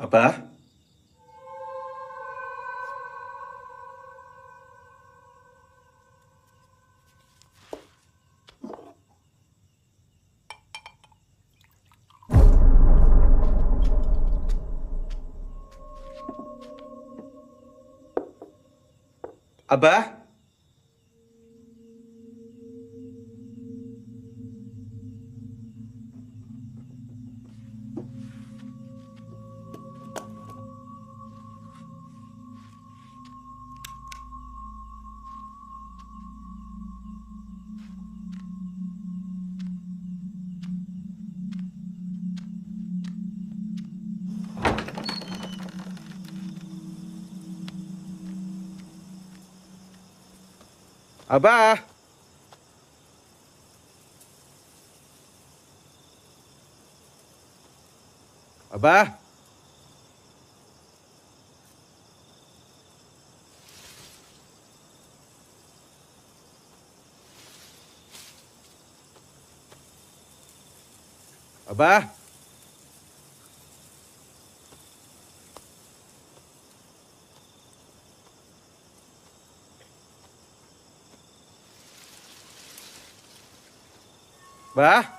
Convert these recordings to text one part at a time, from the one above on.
Abah? Abah? Abah? Abah? Abah? Bah?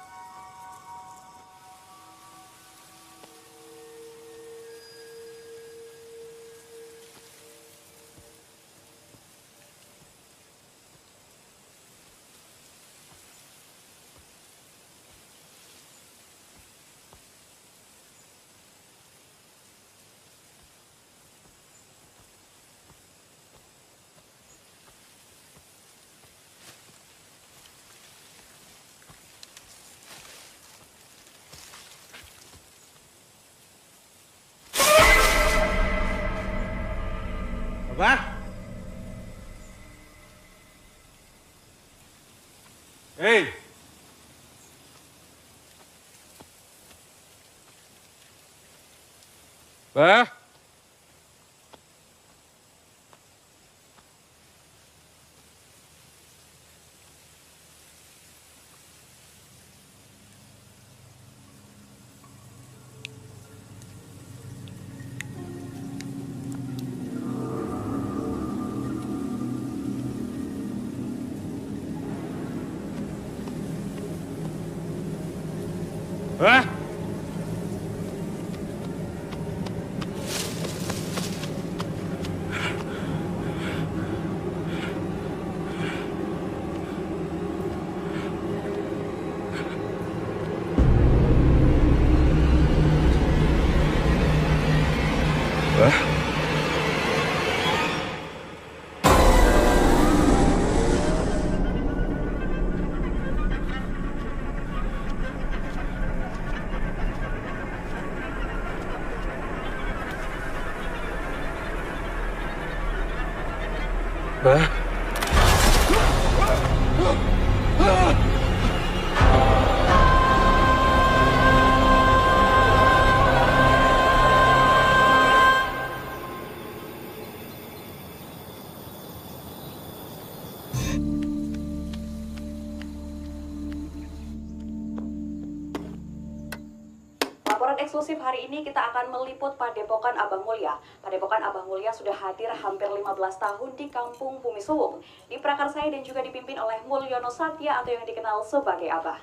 Abah? Hei! Bah? Bah? Bah? Bah? Laporan eksklusif hari ini kita akan meliput Padepokan Abah Mulya. Padepokan Abah Mulya sudah hadir hampir 15 tahun di Kampung Bumi Suwung, diprakarsai dan juga dipimpin oleh Mulyono Satya atau yang dikenal sebagai Abah.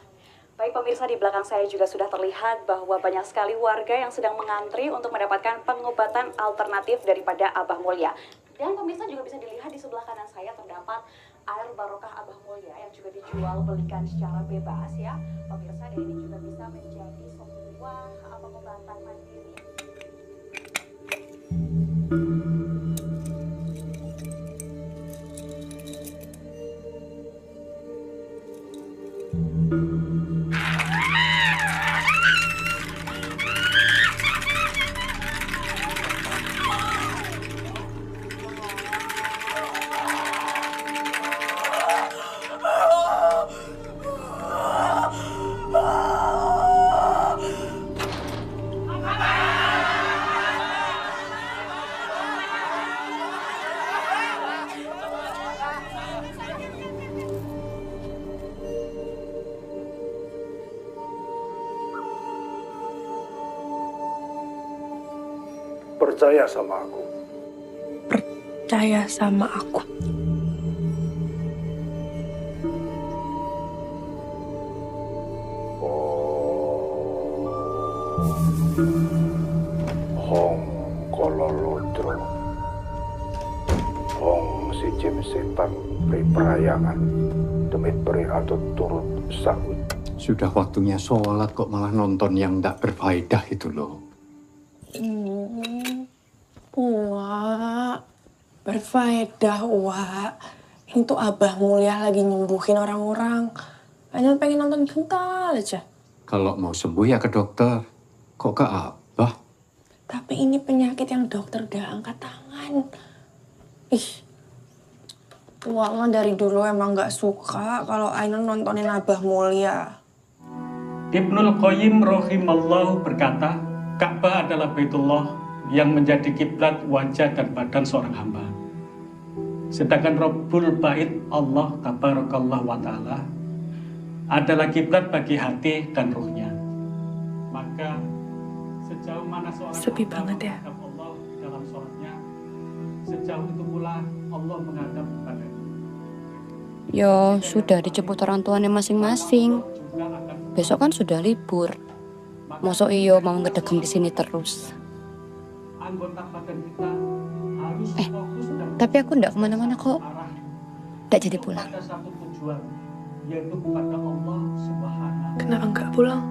Baik pemirsa, di belakang saya juga sudah terlihat bahwa banyak sekali warga yang sedang mengantri untuk mendapatkan pengobatan alternatif daripada Abah Mulya. Dan pemirsa juga bisa dilihat di sebelah kanan saya terdapat air barokah Abah Mulya yang juga dijual belikan secara bebas ya. Pemirsa, dan ini juga bisa menjadi sebuah pengobatan mandiri. percaya sama aku. Percaya sama aku. Hong kololodro. Hong si jim setan perayangan demi beri atau turut sahut. Sudah waktunya sholat kok malah nonton yang tak berfaedah itu loh. Wak, berfaedah, Wak. Itu Abah Mulia lagi nyembuhin orang-orang. Hanya pengen nonton bentar aja. Kalau mau sembuh ya ke dokter. Kok ke Abah? Tapi ini penyakit yang dokter gak angkat tangan. Ih, Wak mah dari dulu emang gak suka kalau Ainun nontonin Abah Mulia. Ibnul Qayyim rahimallahu berkata, Ka'bah adalah Baitullah yang menjadi kiblat wajah dan badan seorang hamba. Sedangkan Rabbul Bait Allah Tabarakallah wa Ta'ala adalah kiblat bagi hati dan ruhnya. Maka sejauh mana seorang Sepi hamba banget ya. menghadap Allah dalam sholatnya, sejauh itu pula Allah menghadap kepadanya. Yo, sudah dijemput orang tuanya masing-masing. Juga akan Besok kan sudah libur. Mosok iyo mau ngedegem di sini terus. anggota badan kita harus fokus dan Tapi aku ndak kemana-mana kok. arah Ndak jadi pulang. pada satu tujuan, yaitu kepada Allah Subhanahu. Kenapa nggak pulang?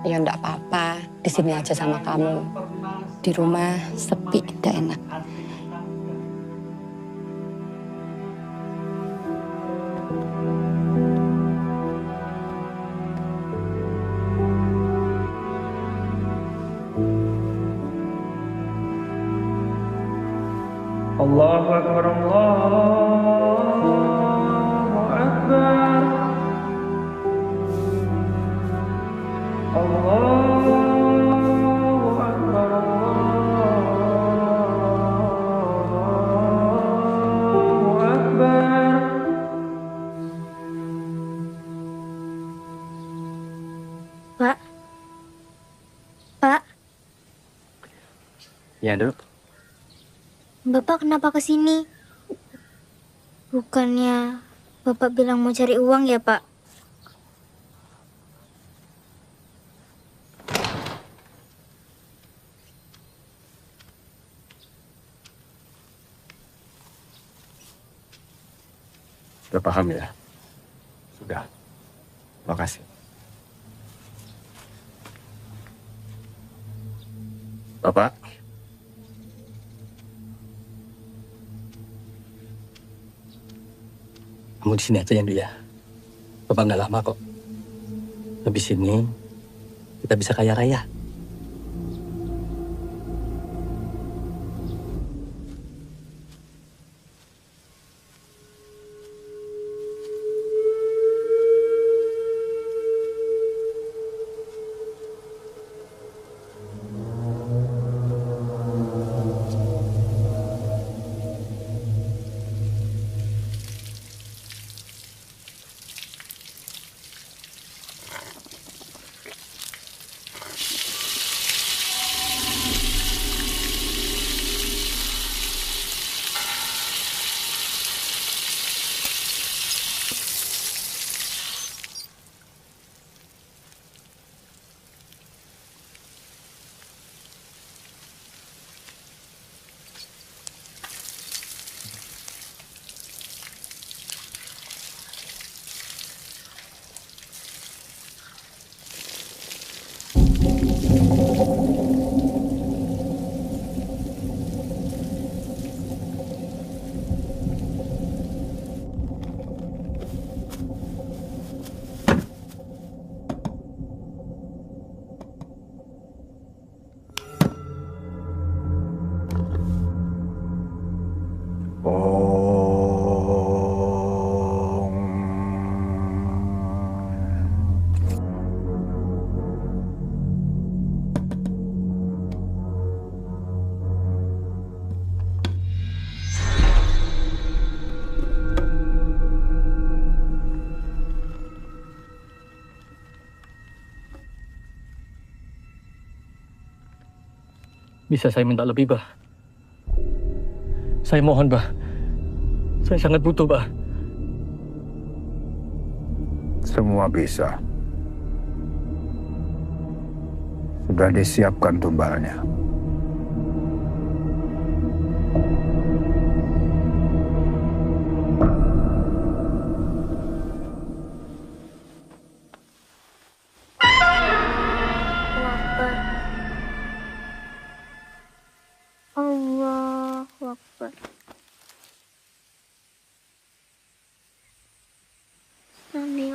Ya ndak apa-apa. Di sini aja sama kamu. Di rumah sepi, ndak enak. Allahu Akbar, Allahu Akbar, Allahu Akbar, Allahu Akbar. Pak. Pak, Ya, Dok. Bapak kenapa ke sini? Bukannya Bapak bilang mau cari uang ya, Pak? Sudah paham ya? Sudah. Makasih. Bapak. Kamu di sini aja ya, Ndu ya. Bapak nggak lama kok. Habis ini kita bisa kaya raya. Bisa saya minta lebih, Bah? Saya mohon, Bah. Saya sangat butuh, Bah. Semua bisa. Sudah disiapkan tumbalnya. Allahu Akbar. Sami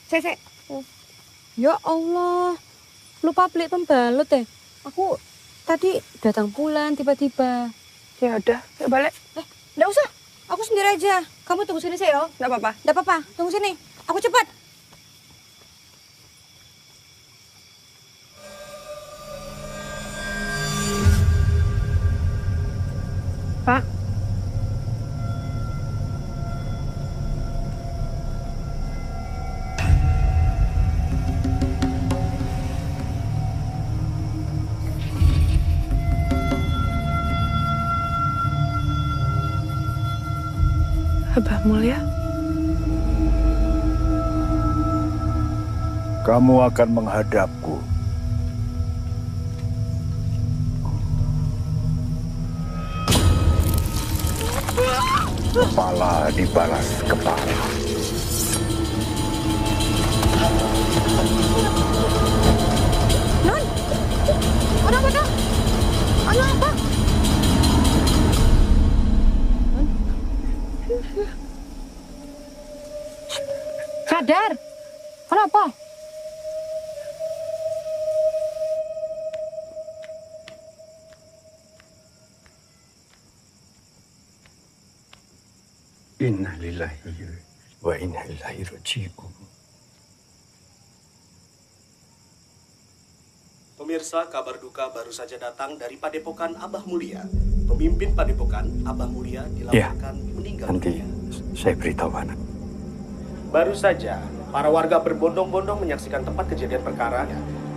Cek. Ya Allah, lupa beli pembalut deh. Aku tadi datang bulan tiba-tiba. Ya udah, yuk balik. Nggak usah, aku sendiri aja. Kamu tunggu sini saya, yo. Nggak apa-apa. Nggak apa-apa, tunggu sini. Aku cepat. Pak. Abah Mulia. Kamu akan menghadapku. Kepala dibalas kepala. Non, ada apa, Kak? Ada apa? Sadar. Kenapa? Inna lillahi wa inna ilaihi raji'un. Pemirsa, kabar duka baru saja datang dari Padepokan Abah Mulia. Pemimpin Padepokan Abah Mulia dilaporkan meninggal Nanti dunia. saya beritahu anak. Baru saja, para warga berbondong-bondong menyaksikan tempat kejadian perkara.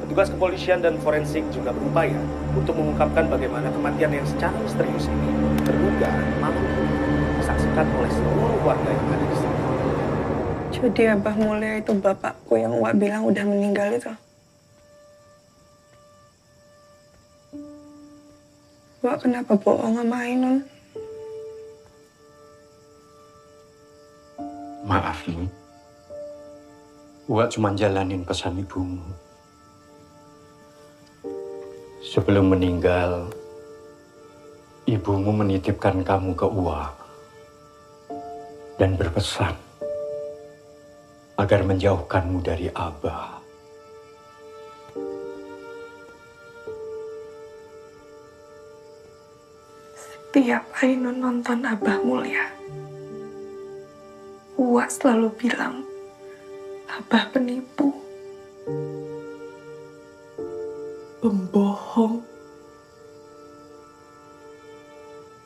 Petugas kepolisian dan forensik juga berupaya untuk mengungkapkan bagaimana kematian yang secara misterius ini terduga malam ini disaksikan oleh seluruh warga yang ada di sini. Jadi Abah Mulia itu bapakku yang Wak bilang udah meninggal itu. Wak kenapa bohong sama Ainun? Maaf nih. Wak cuma jalanin pesan ibumu. Sebelum meninggal, ibumu menitipkan kamu ke Uwa dan berpesan agar menjauhkanmu dari Abah. Setiap Ainun nonton Abah Mulia, Uwa selalu bilang Abah penipu, pembohong.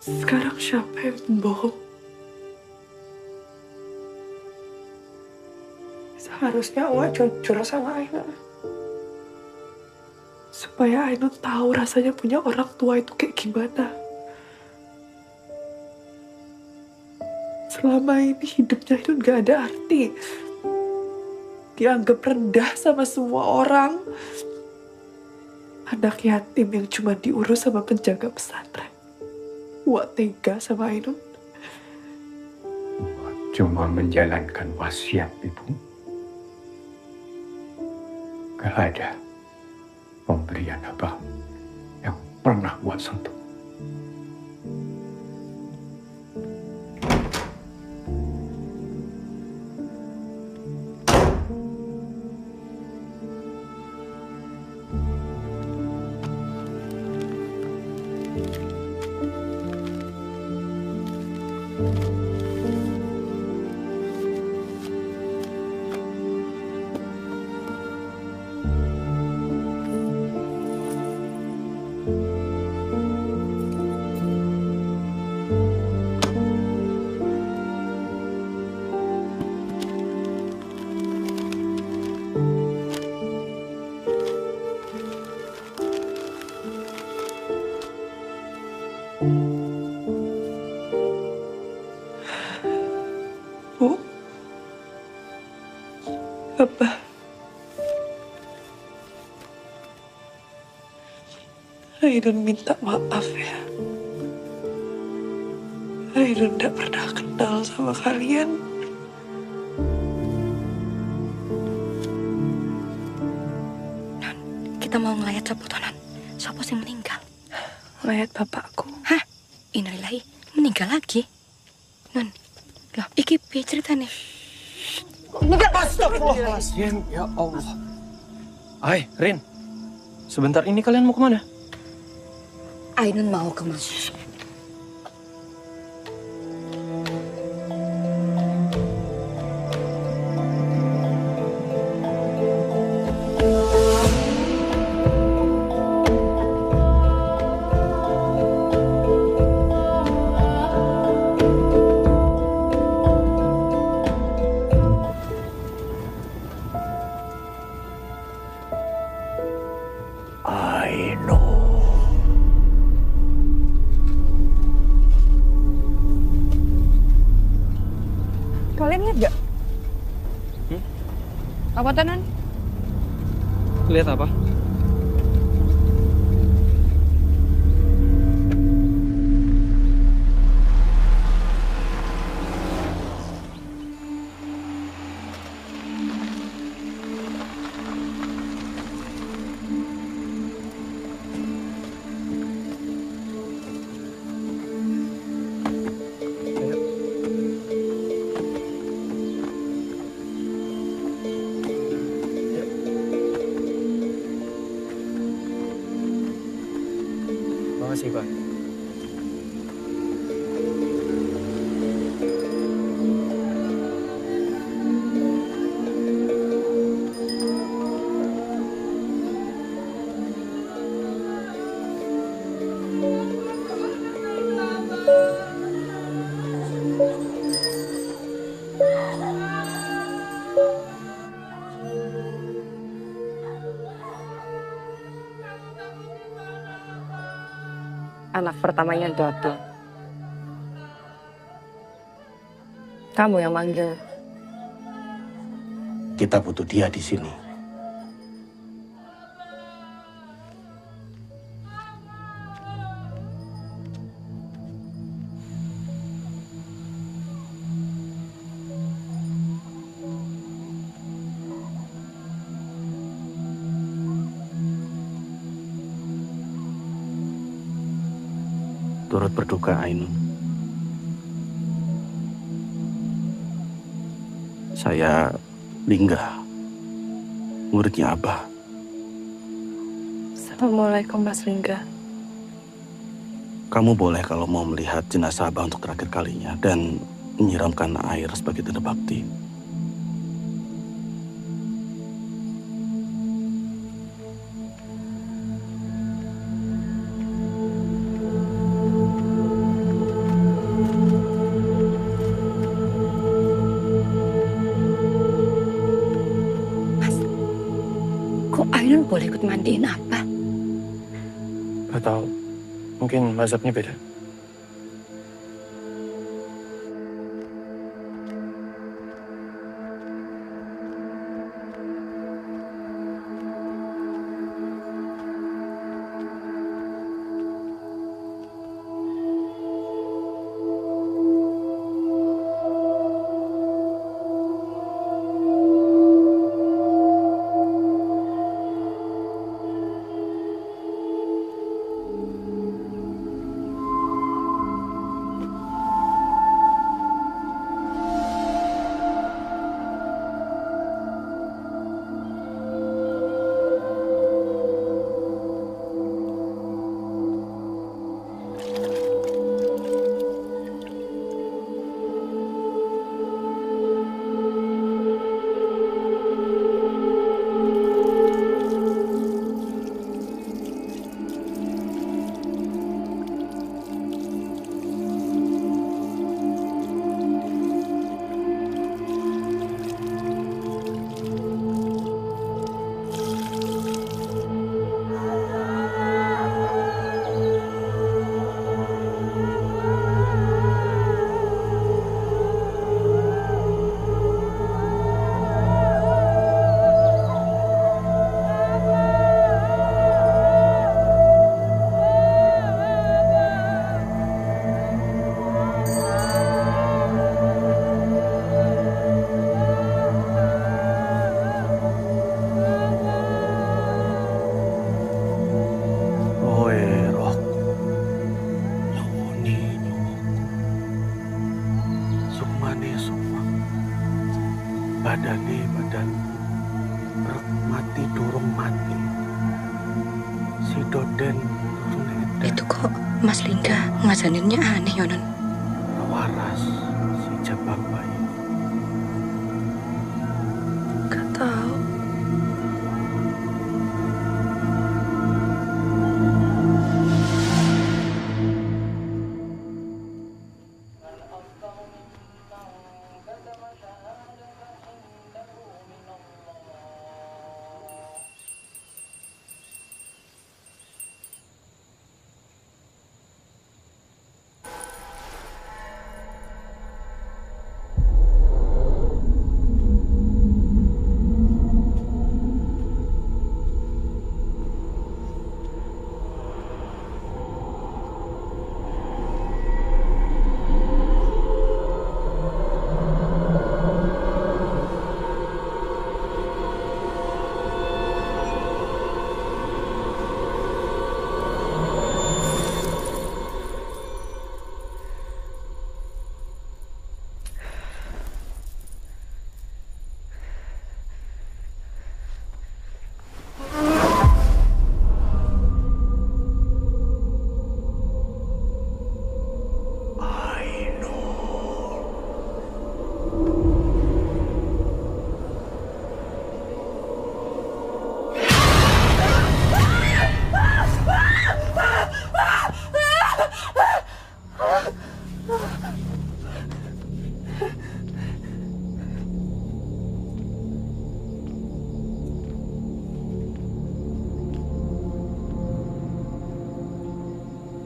Sekarang siapa yang pembohong? Seharusnya Uwa jujur sama Ainun. Supaya Ainun tahu rasanya punya orang tua itu kayak gimana. Selama ini hidupnya Ainun gak ada arti. Dianggap rendah sama semua orang. Anak yatim yang cuma diurus sama penjaga pesantren. Wak tega sama Ainun. Wak cuma menjalankan wasiat ibu. Gak ada pemberian Abah yang pernah Wak sentuh. Ainun minta maaf ya. Ainun gak pernah kenal sama kalian. Non, kita mau ngelayat siapa tuh, Non? Siapa sih meninggal? Mayat bapakku. Hah? Innalillahi, meninggal lagi? Non, loh, iki piye ceritanya? Astagfirullahaladzim, ya Allah. Hai, Rin. Sebentar ini kalian mau kemana? Ainun mau ke masjid. Kalian lihat gak? Apa tuh, Non? Lihat apa? Makasih, Pak. Anak pertamanya Dodo. Kamu yang manggil. Kita butuh dia di sini. Turut berduka, Ainun. Saya Lingga, muridnya Abah. Assalamualaikum, Mas Lingga. Kamu boleh kalau mau melihat jenazah Abah untuk terakhir kalinya dan menyiramkan air sebagai tanda bakti. Kok Ainun boleh ikut mandiin apa? Gak tahu. Mungkin mazhabnya beda. mati durung mati. Si Doden durung edan. Itu kok Mas Linda ngajaninnya aneh ya, Non? Waras si jabang bayi. Gak tahu.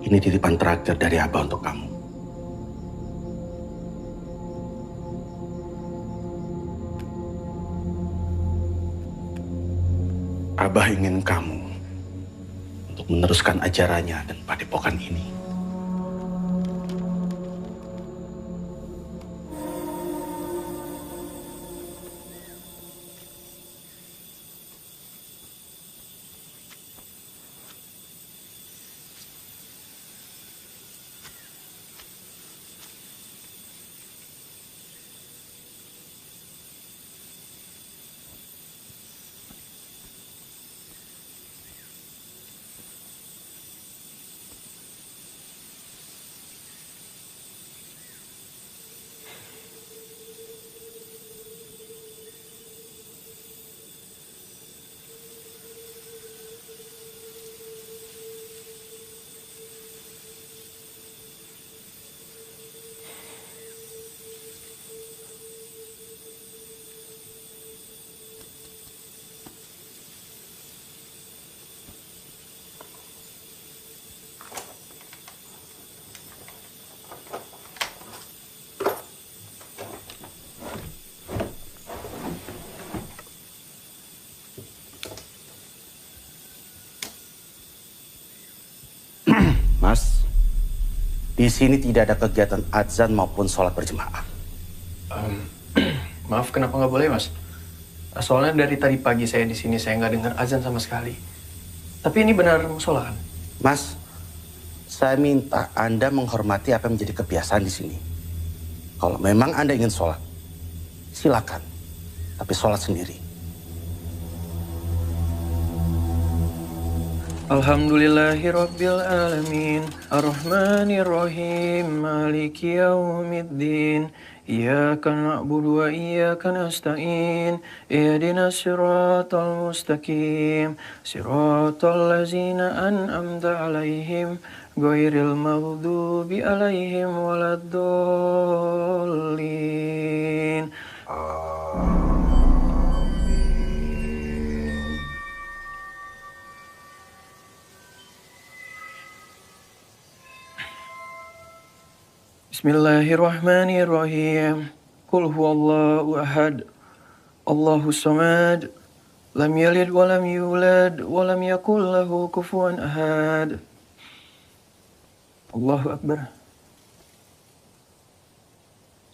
Ini titipan terakhir dari Abah untuk kamu. Abah ingin kamu untuk meneruskan ajarannya dan padepokan ini. Mas, di sini tidak ada kegiatan azan maupun sholat berjemaah. Maaf, kenapa nggak boleh, Mas? Soalnya dari tadi pagi saya di sini saya nggak dengar azan sama sekali. Tapi ini benar musola kan? Mas, saya minta Anda menghormati apa yang menjadi kebiasaan di sini. Kalau memang Anda ingin sholat, silakan. Tapi sholat sendiri. Alhamdulillahirabbil alamin, arrahmanirrahim, maliki yaumiddin. Iyyaka na'budu wa iyyaka nasta'in. Ihdinas siratal mustaqim, siratal ladzina an'amta 'alaihim, ghairil maghdubi 'alaihim waladdallin. Bismillahirrahmanirrahim. Qul huwallahu ahad. Allahus samad. Lam yalid wa lam yulad wa lam yakul lahu kufuwan ahad. Allahu akbar.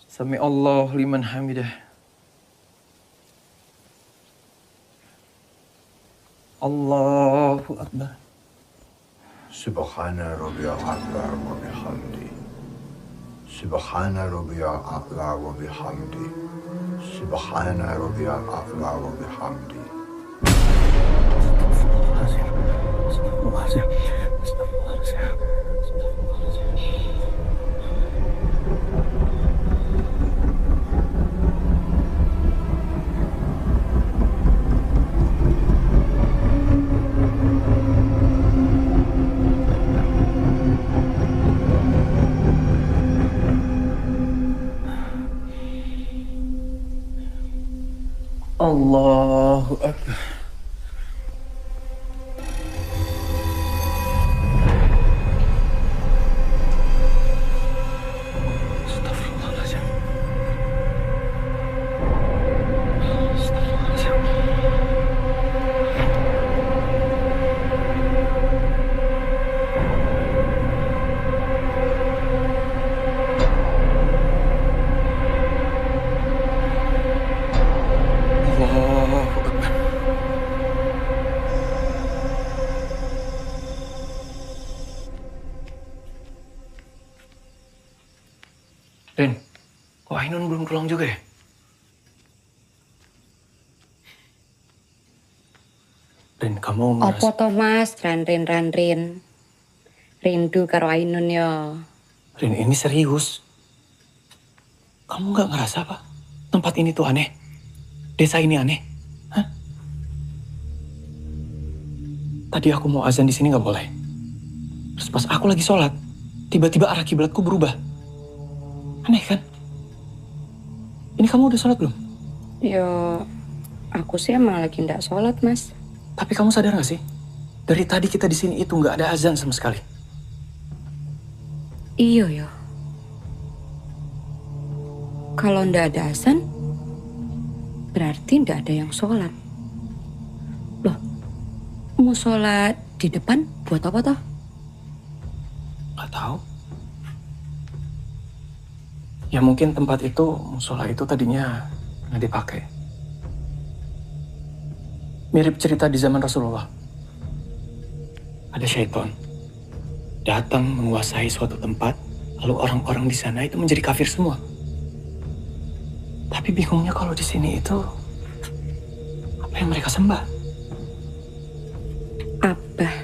Sami Allah liman hamidah. Allahu akbar. Subhana rabbiyal a'la wa bihamdi. Subhana rabbiyal a'la wa bihamdi. Subhana rabbiyal a'la wa bihamdi. Allahu Akbar. Astagfirullahaladzim. Rin, kok Ainun belum pulang juga ya? Rin, kamu Opo to mas, Ranrin. Rindu karo Ainun yo. Rin, ini serius. Kamu nggak ngerasa apa? Tempat ini tuh aneh. Desa ini aneh. Hah? Tadi aku mau azan di sini nggak boleh. Terus pas aku lagi sholat, tiba-tiba arah kiblatku berubah. Aneh kan? Ini kamu udah sholat belum? Yo, aku sih emang lagi ndak sholat mas. Tapi kamu sadar gak sih? Dari tadi kita di sini itu nggak ada azan sama sekali. Iyo yo. Kalau ndak ada azan, berarti ndak ada yang sholat. Loh, mau sholat di depan buat apa toh? Gak tahu. Ya mungkin tempat itu, musola itu tadinya nggak dipakai. Mirip cerita di zaman Rasulullah. Ada syaitan datang menguasai suatu tempat, lalu orang-orang di sana itu menjadi kafir semua. Tapi bingungnya kalau di sini itu apa yang mereka sembah? Abah.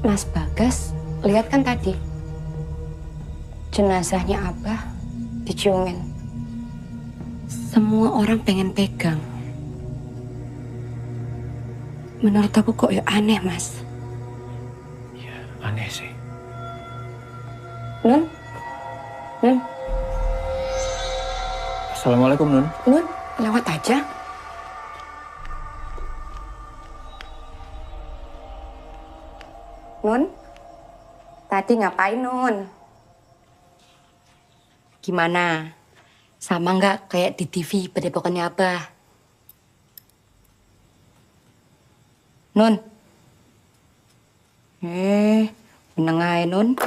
Mas Bagas, lihat kan tadi? Jenazahnya Abah diciumin. Semua orang pengen pegang. Menurut aku kok ya aneh, Mas. Ya, aneh sih. Nun? Nun? Assalamualaikum, Nun. Nun, lewat aja. Nun? Tadi ngapain, Nun? Gimana? Sama nggak kayak di TV padepokannya Abah? Nun? Meneng ae, Nun.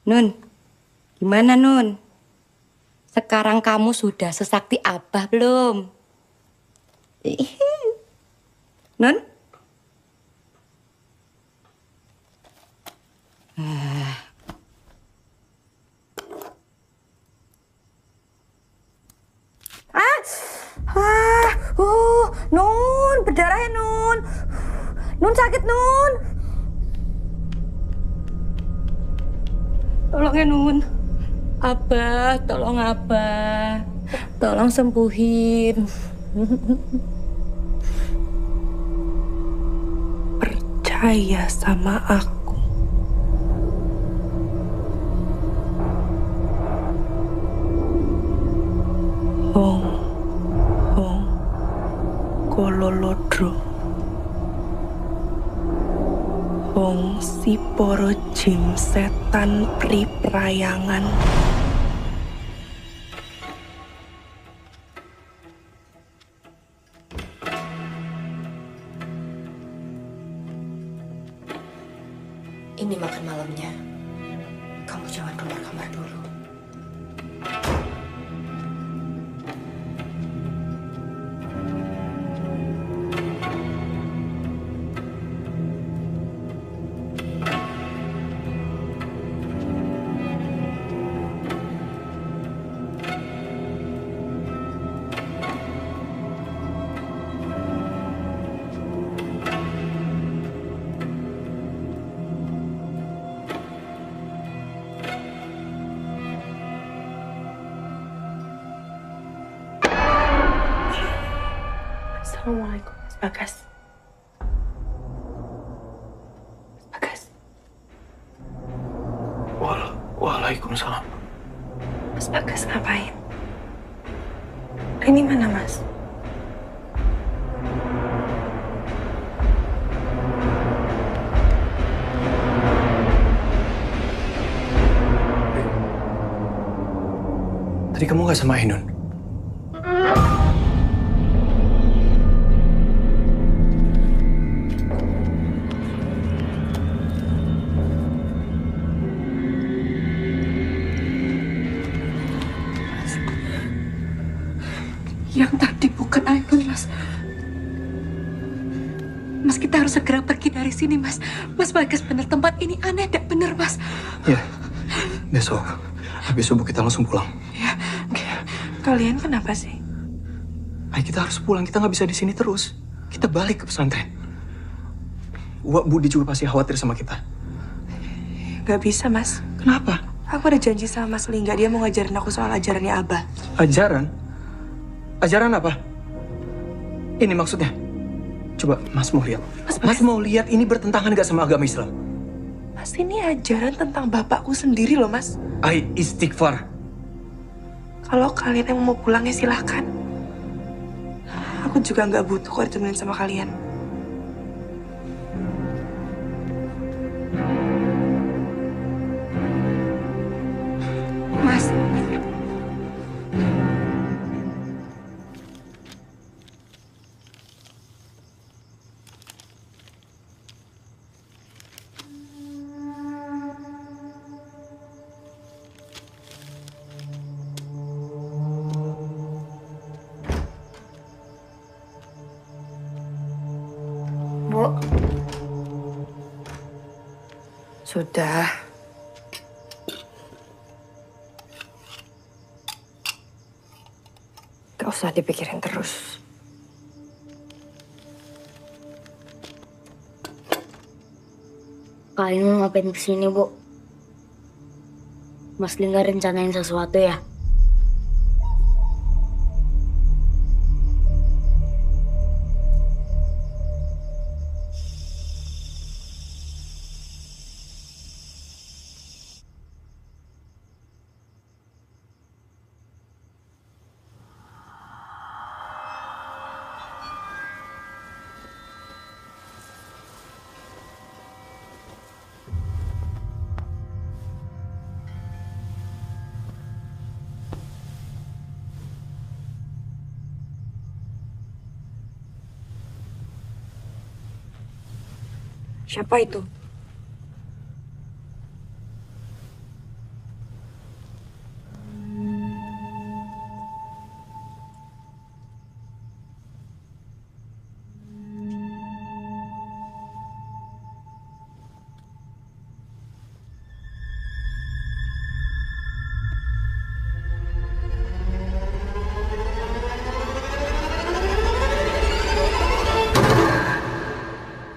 Nun, gimana Nun? Sekarang kamu sudah sesakti Abah belum? Nun? Nun, berdarah ya, Nun. Nun sakit, Nun. Tolong ya, Nun. Abah, tolong Abah. Tolong sembuhin. Percaya sama aku. Hong Kololodro. Hong si poro jin setan priprayangan. Ini makan malamnya. Kamu jangan keluar kamar dulu. Assalamualaikum, Mas Bagas. Mas Bagas. Mas Bagas ngapain? Ini mana, Mas? Tadi kamu gak sama Ainun? Yang tadi bukan Ainun, Mas. Mas, kita harus segera pergi dari sini, Mas. Mas Bagas bener, tempat ini aneh, tidak bener, Mas. Ya, besok habis subuh kita langsung pulang. Ya, kalian kenapa sih? Ayo kita harus pulang, kita nggak bisa di sini terus. Kita balik ke pesantren. Wak Budi juga pasti khawatir sama kita. Gak bisa, Mas. Kenapa? Aku ada janji sama Mas Lingga, dia mau ngajarin aku soal ajarannya Abah. Ajaran? Ajaran apa? Ini maksudnya? Coba Mas mau lihat. Mas mau lihat ini bertentangan gak sama agama Islam? Mas, ini ajaran tentang bapakku sendiri loh, Mas. Ai istighfar. Kalau kalian yang mau pulang ya silahkan. Aku juga nggak butuh kok ditemenin sama kalian. Mas. Bu. Sudah. Gak usah dipikirin terus. Kak Ainun ngapain kesini, Bu? Mas Lingga rencanain sesuatu ya? Siapa itu?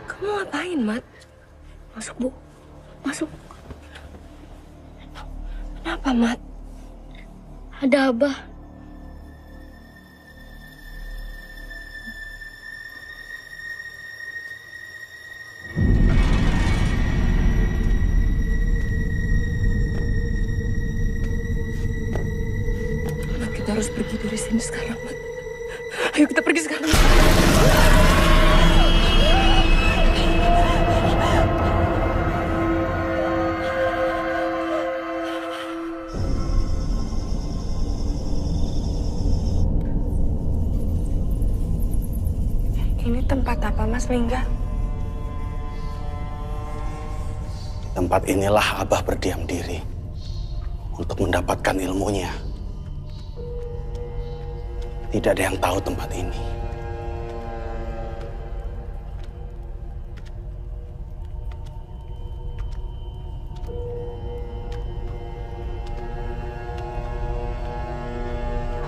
Kamu ngapain, Mat? Masuk, Bu. Masuk. Kenapa, Mat? Ada Abah. Kita harus pergi dari sini sekarang, Mat. Ayo kita pergi sekarang. Ini tempat apa, Mas Lingga? Di tempat inilah Abah berdiam diri untuk mendapatkan ilmunya. Tidak ada yang tahu tempat ini.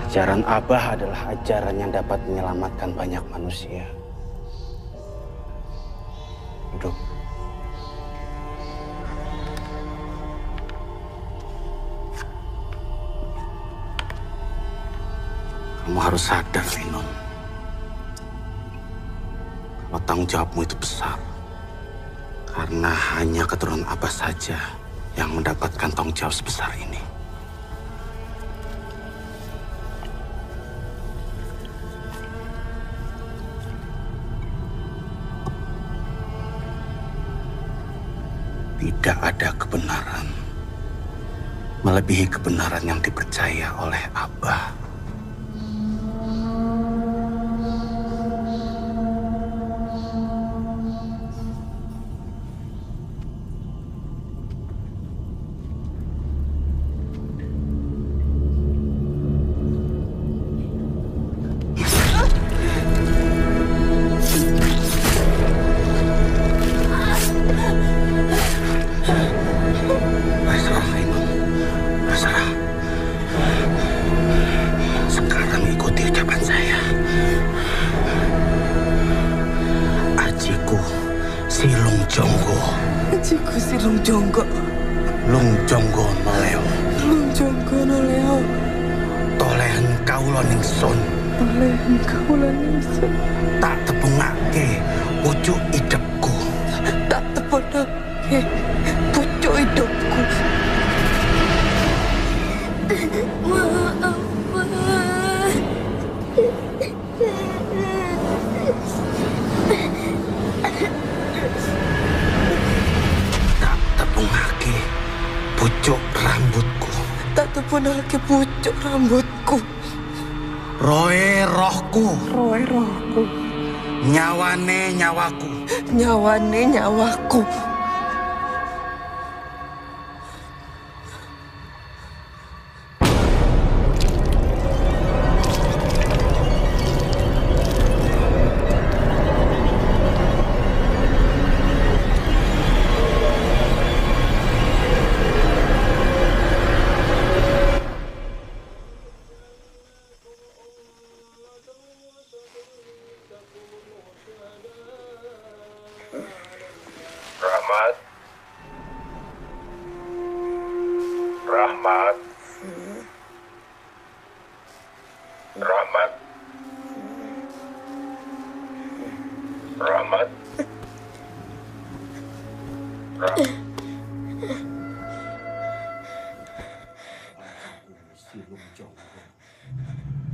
Ajaran Abah adalah ajaran yang dapat menyelamatkan banyak manusia. Duduk. Kamu harus sadar, Ainun. Kalau tanggung jawabmu itu besar. Karena hanya keturunan Abah saja yang mendapatkan tanggung jawab sebesar ini. tidak ada kebenaran melebihi kebenaran yang dipercaya oleh Abah. Sekarang ikuti ucapan saya. Ajiku Silung Jonggo. Ajiku Silung Jonggo. Lung Jonggo Noleo. Lung Jonggo Noleo. Tolehan kaula ningsun. Tolehan kaula ningsun. Tak tepungake pucuk idepku. Tak tepungake pucuk idepku. Maaf, Tak tepungake pucuk rambutku. Tak tepungake pucuk rambutku. Roe rohku. Roe rohku. Nyawane nyawaku. Nyawane nyawaku. Rahmat. Rahmat. Rahmat. Rahmat. Silung Jonggo.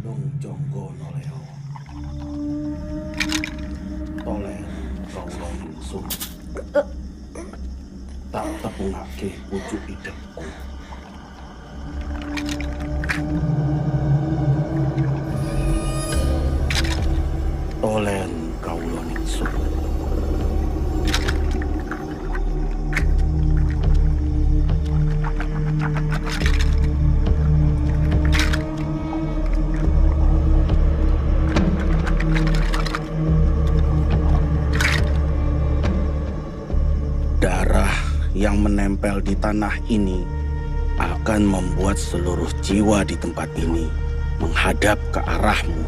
Lung Jonggo Noleo. Tolen kaula ningsun. Tak tepungake pucuk idepku. Tolen kaula ningsun. Darah yang menempel di tanah ini akan membuat seluruh jiwa di tempat ini menghadap ke arahmu.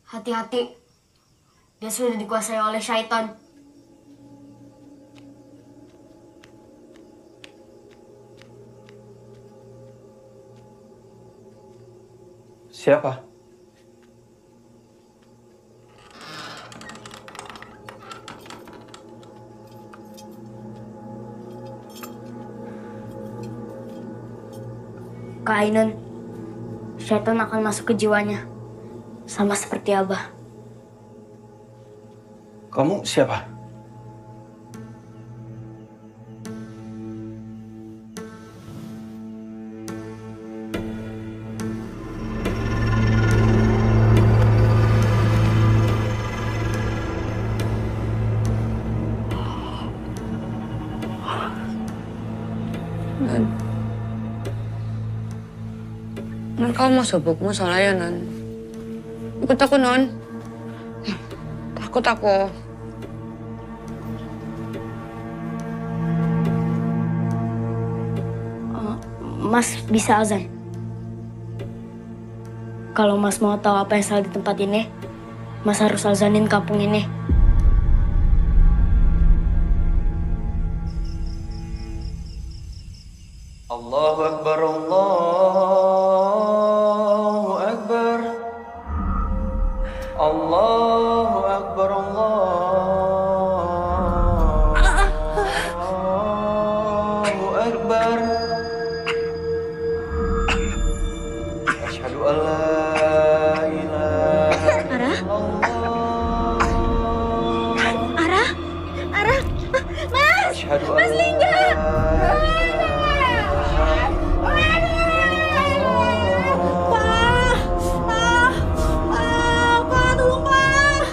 hati-hati. Dia sudah dikuasai oleh syaitan. Siapa? Kak Ainun, syaitan akan masuk ke jiwanya. Sama seperti Abah. Kamu siapa? Non, kamu masuk buku soalnya ya, Non. Ikut aku, Non. Takut aku. Mas bisa azan. Kalau Mas mau tahu apa yang salah di tempat ini, Mas harus azanin kampung ini. Allahu Akbar, Allahu Akbar. Allahu Akbar, Allahu Akbar. Mas Lingga! Pak, tolong Pak!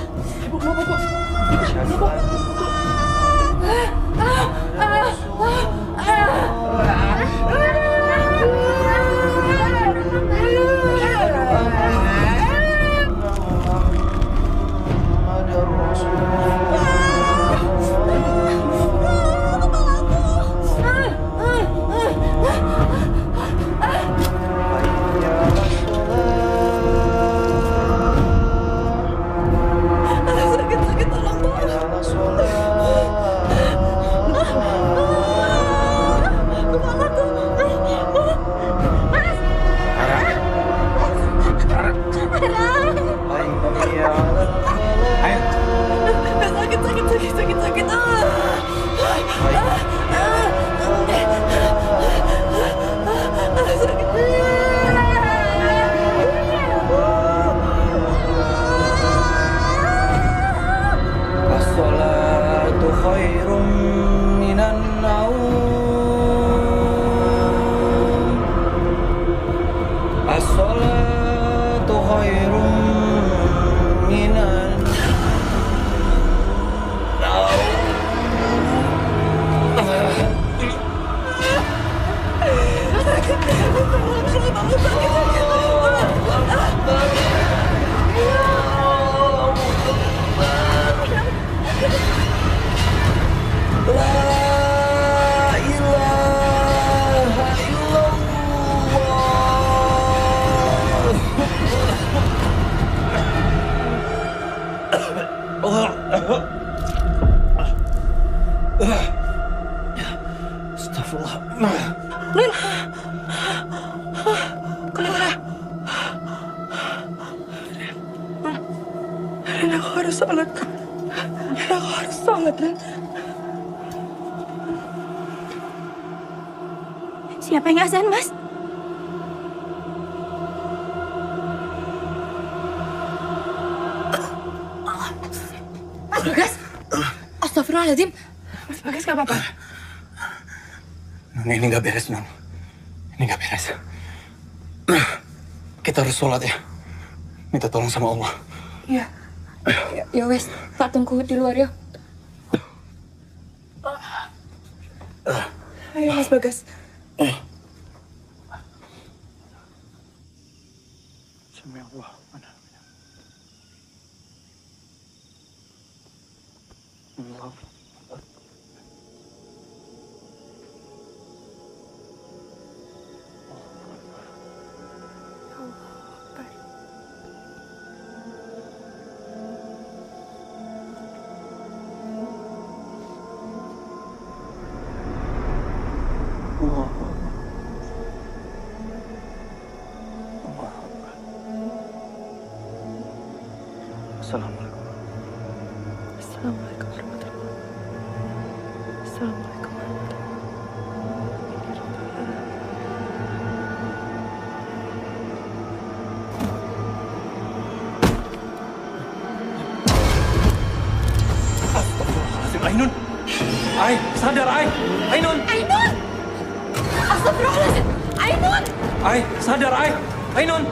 As-salatu khairum minan naum. As-salatu khairum minan Astagfirullah. Rin! Kenapa? Rin, aku harus sholat. Rin, aku harus sholat, Rin. Siapa yang azan, Mas? Mas Bagas! Astagfirullahaladzim. Mas Bagas gak apa-apa? Non, ini nggak beres, Non. Ini nggak beres. Kita harus sholat ya. Minta tolong sama Allah. Iya. Ya wes, tak tunggu di luar ya. Ayo Mas Bagas. Sami Allah. Allah. Assalamualaikum. Assalamualaikum warahmatullahi wabarakatuh. Assalamualaikum Astagfirullahaladzim, Ainun. Ai, sadar, Ai. Ainun. Ainun! Astagfirullahaladzim! Ainun! Ai, sadar, Ai. Ainun.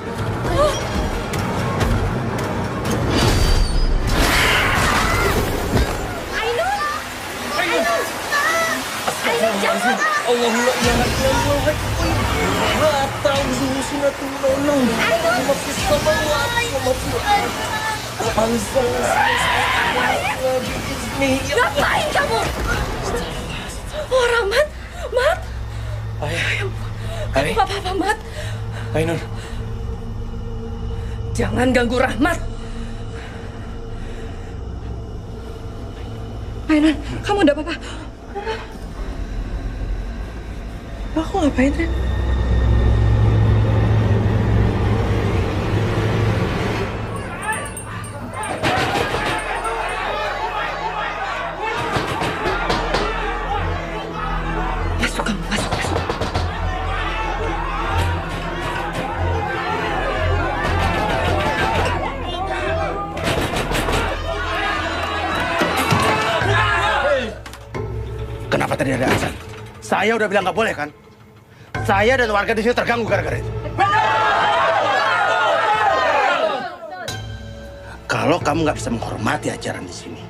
Astagfirullahaladzim. Allahumma jangan Allah. La ta'udhu sunatullah. Ainun. Ngapain kamu? Oh, Rahmat! Mat! Ai. Kamu gak apa-apa, Mat? Ainun. Jangan ganggu Rahmat. Ainun, kamu udah apa-apa? Aku ngapain, Ren? Masuk kamu, masuk. Kenapa tadi ada azan. Saya udah bilang nggak boleh kan? Saya dan warga di sini terganggu gara-gara itu. Kalau kamu nggak bisa menghormati ajaran di sini,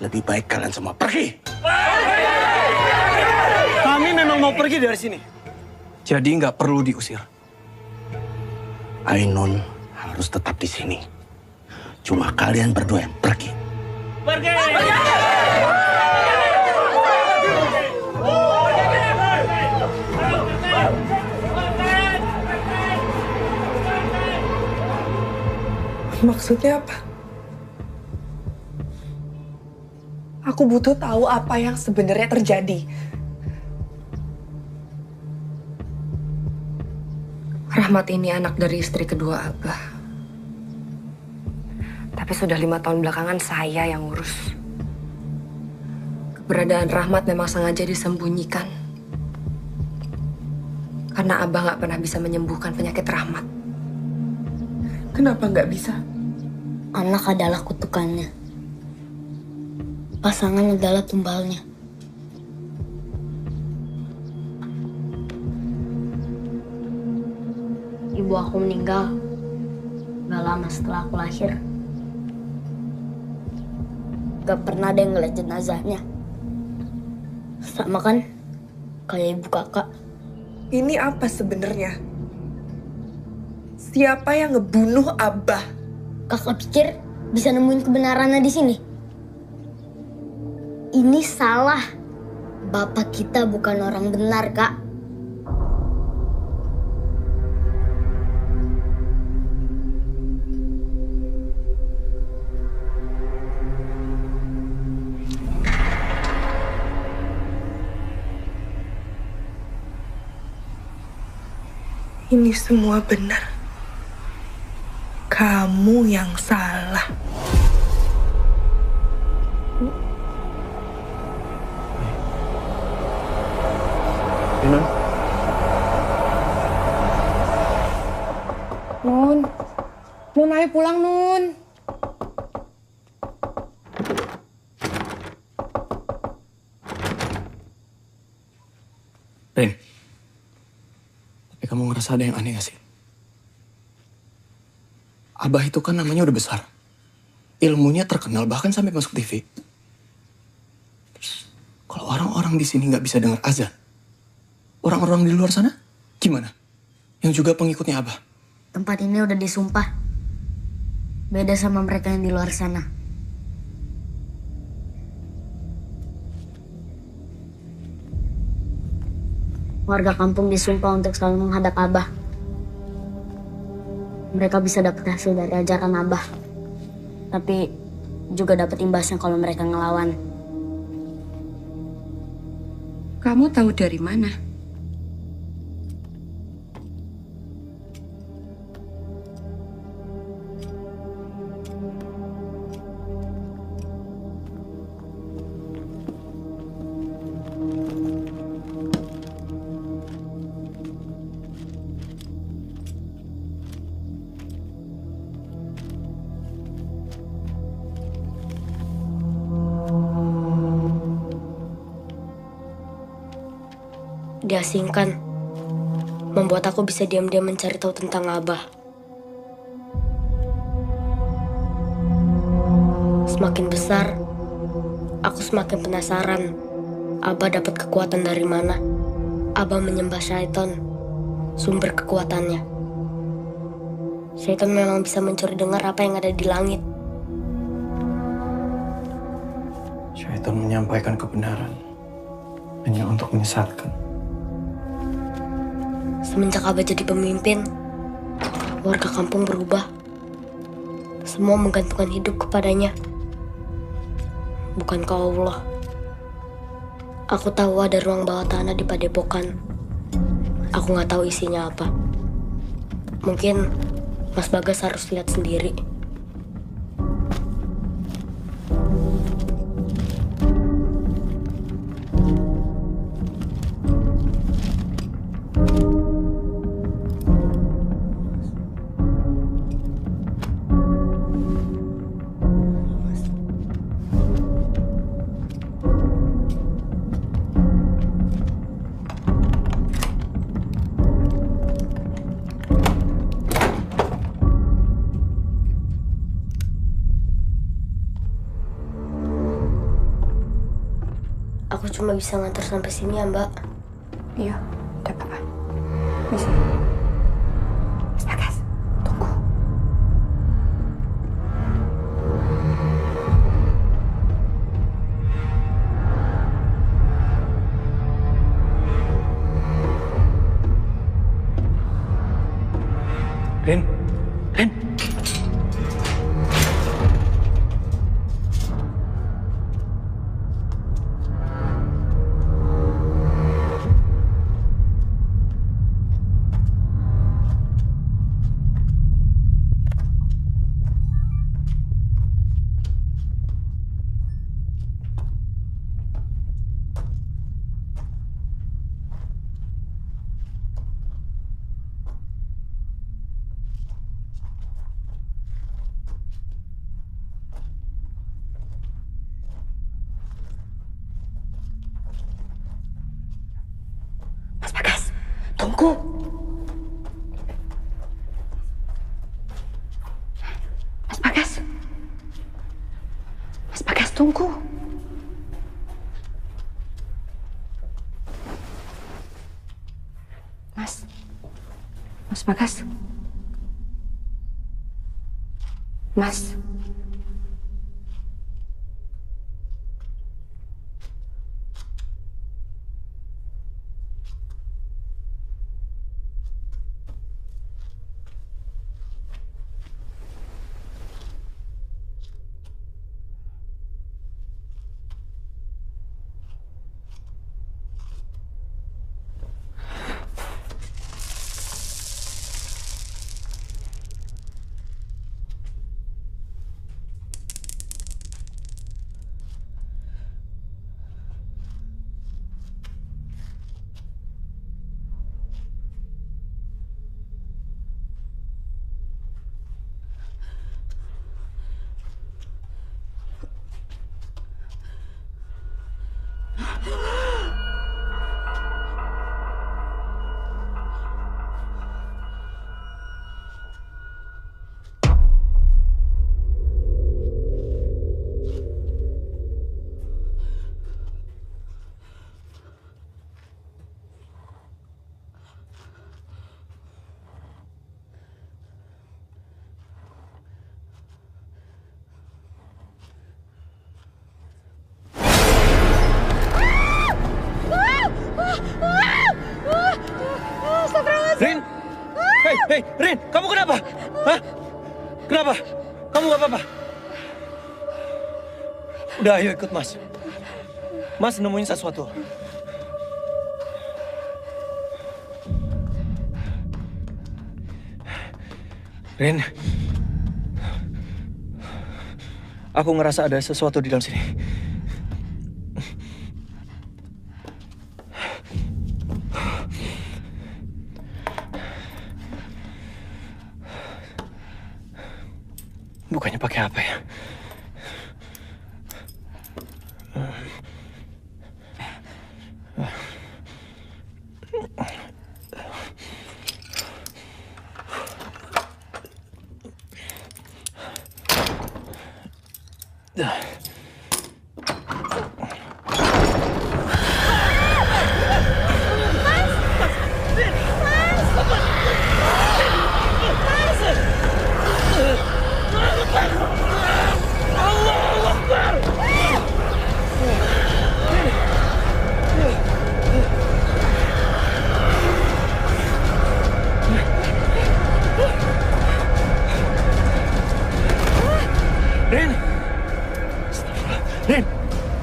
lebih baik kalian semua pergi. Kami memang mau pergi dari sini. Jadi nggak perlu diusir. Ainun harus tetap di sini. Cuma kalian berdua yang pergi. Pergi! Maksudnya apa? Aku butuh tahu apa yang sebenarnya terjadi. Rahmat ini anak dari istri kedua Abah. Tapi sudah 5 tahun belakangan saya yang ngurus. Keberadaan Rahmat memang sengaja disembunyikan. Karena Abah nggak pernah bisa menyembuhkan penyakit Rahmat. Kenapa nggak bisa? Anak adalah kutukannya. Pasangan adalah tumbalnya. Ibu aku meninggal gak lama setelah aku lahir. Gak pernah ada yang ngeliat jenazahnya. Sama kan kayak ibu kakak. Ini apa sebenarnya? Siapa yang ngebunuh Abah? Kakak pikir bisa nemuin kebenarannya di sini? Ini salah. Bapak kita bukan orang benar, Kak. Ini semua benar. Kamu yang salah. Nun. Nun, ayo pulang, Nun. Rin, tapi kamu ngerasa ada yang aneh gak sih? Abah itu kan namanya udah besar. Ilmunya terkenal bahkan sampai masuk TV. Kalau orang-orang di sini nggak bisa dengar azan, orang-orang di luar sana gimana? Yang juga pengikutnya Abah. Tempat ini udah disumpah. Beda sama mereka yang di luar sana. Warga kampung disumpah untuk selalu menghadap Abah. Mereka bisa dapat hasil dari ajaran Abah. Tapi juga dapat imbasnya kalau mereka ngelawan. Kamu tahu dari mana? Diasingkan, membuat aku bisa diam-diam mencari tahu tentang Abah. Semakin besar, aku semakin penasaran. Abah dapat kekuatan dari mana? Abah menyembah syaitan, sumber kekuatannya. Syaitan memang bisa mencuri dengar apa yang ada di langit. Syaitan menyampaikan kebenaran hanya untuk menyesatkan. Semenjak Abah jadi pemimpin, warga kampung berubah. Semua menggantungkan hidup kepadanya. Bukankah Allah? Aku tahu ada ruang bawah tanah di padepokan. Aku nggak tahu isinya apa. Mungkin Mas Bagas harus lihat sendiri. Aku cuma bisa nganter sampai sini ya, Mbak. Iya, udah apa-apa. Bisa. Mas Bagas, tunggu. Rin. Mas Bagas, tunggu. Mas Bagas. Mas Bagas, tunggu. Mas Bagas. Mas. Rin! Hei, Rin! Kamu kenapa? Hah? Kenapa? Kamu gak apa-apa? Udah, ayo ikut Mas. Mas nemuin sesuatu. Rin. Aku ngerasa ada sesuatu di dalam sini. Bukannya pakai apa ya?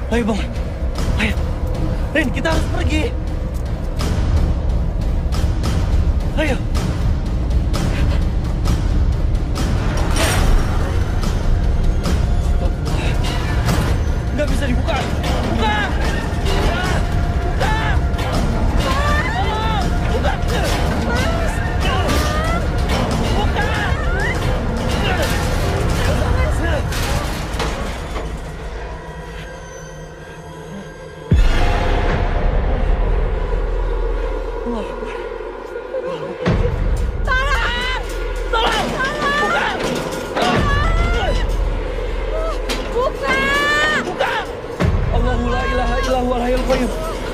Ayo Bang, ayo. Rin, kita harus pergi. Ayo. Nggak bisa dibuka. Buka! Buka! Buka! Mas! Buka!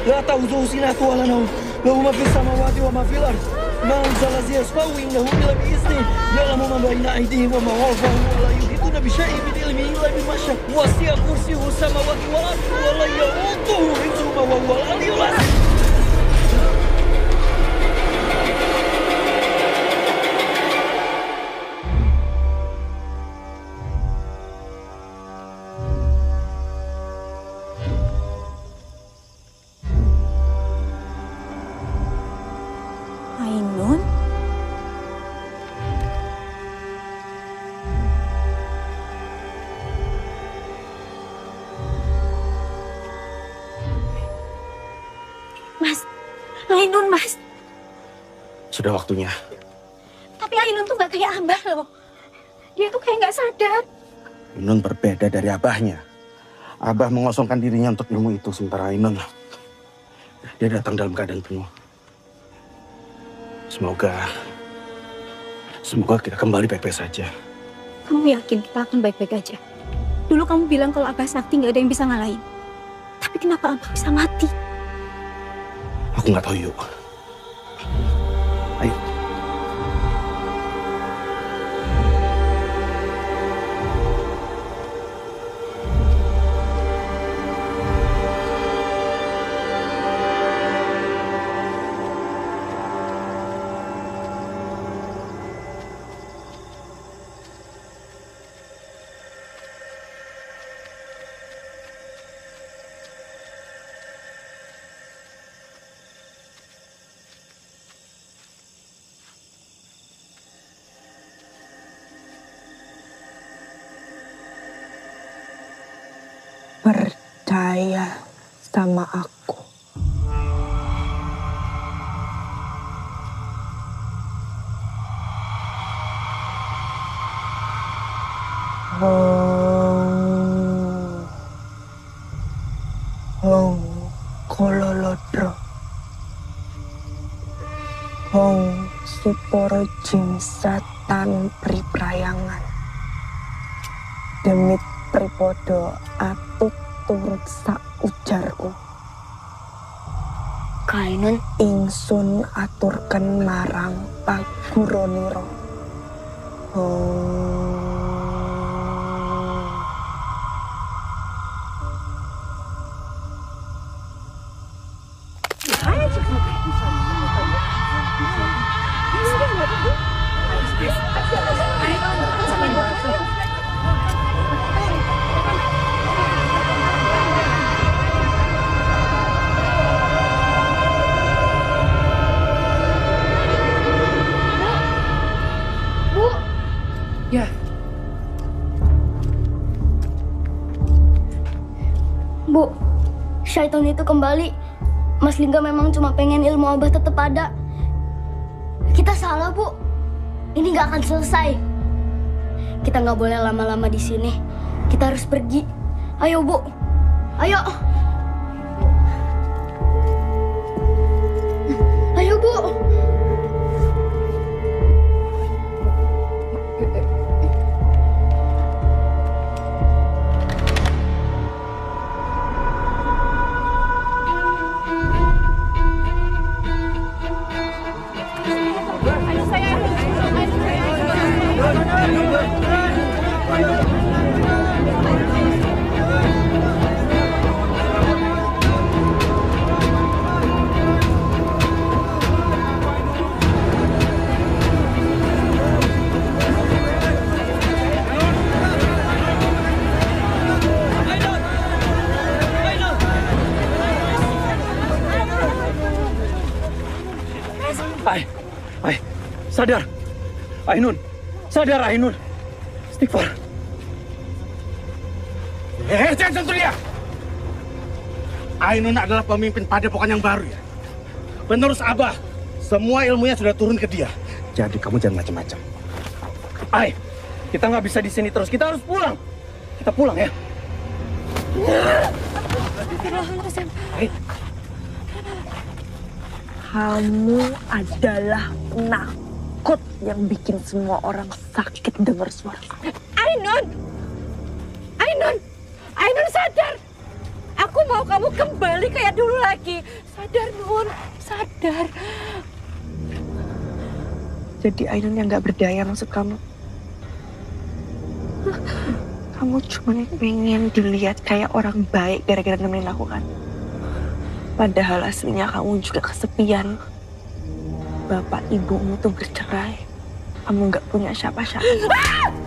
لا تأخذه سنة ولا نوم له ما في السماوات وما في الأرض من ذا الذي يشفع عنده إلا بإذنه يعلم ما بين أيديهم وما خلفهم ولا يحيطون بشيء من علمه إلا بما شاء وسع كرسيه السماوات والأرض ولا يؤوده حفظهما وهو العلي العظيم. Ainun? Mas, Ainun mas. Sudah waktunya. Tapi Ainun tuh gak kayak Abah loh. Dia tuh kayak gak sadar. Ainun berbeda dari abahnya. Abah mengosongkan dirinya untuk ilmu itu, sementara Ainun, dia datang dalam keadaan penuh. Semoga kita kembali baik-baik saja. Kamu yakin kita akan baik-baik aja? Dulu kamu bilang kalau Abah sakti gak ada yang bisa ngalahin. Tapi kenapa Abah bisa mati? Aku nggak tahu, yuk. Ayo. Percaya sama aku. Hong kololodro. Hong suporo jin setan priprayangan. Demit pripodo atut turut sak ujarku. Kainun ingsun aturken marang paguroniro. Ya. Bu, syaitan itu kembali. Mas Lingga memang cuma pengen ilmu Abah tetap ada. Kita salah, Bu. Ini nggak akan selesai. Kita nggak boleh lama-lama di sini. Kita harus pergi. Ayo, Bu. Ayo. Ayo, Bu. Sadar, Ainun. Sadar, Ainun. Istighfar. Jangan sentuh dia. Ainun adalah pemimpin padepokan yang baru ya. Penerus Abah. Semua ilmunya sudah turun ke dia. Jadi kamu jangan macam-macam. Kita nggak bisa di sini terus. Kita harus pulang. Kita pulang ya. Kamu adalah penakut yang bikin semua orang sakit dengar suara kamu. Ainun sadar. Aku mau kamu kembali kayak dulu lagi. Sadar, Nun. Sadar. Jadi Ainun yang gak berdaya maksud kamu? Kamu cuma pengen dilihat kayak orang baik gara-gara nemenin aku kan? Padahal aslinya kamu juga kesepian. Bapak ibumu tuh bercerai. Kamu gak punya siapa-siapa.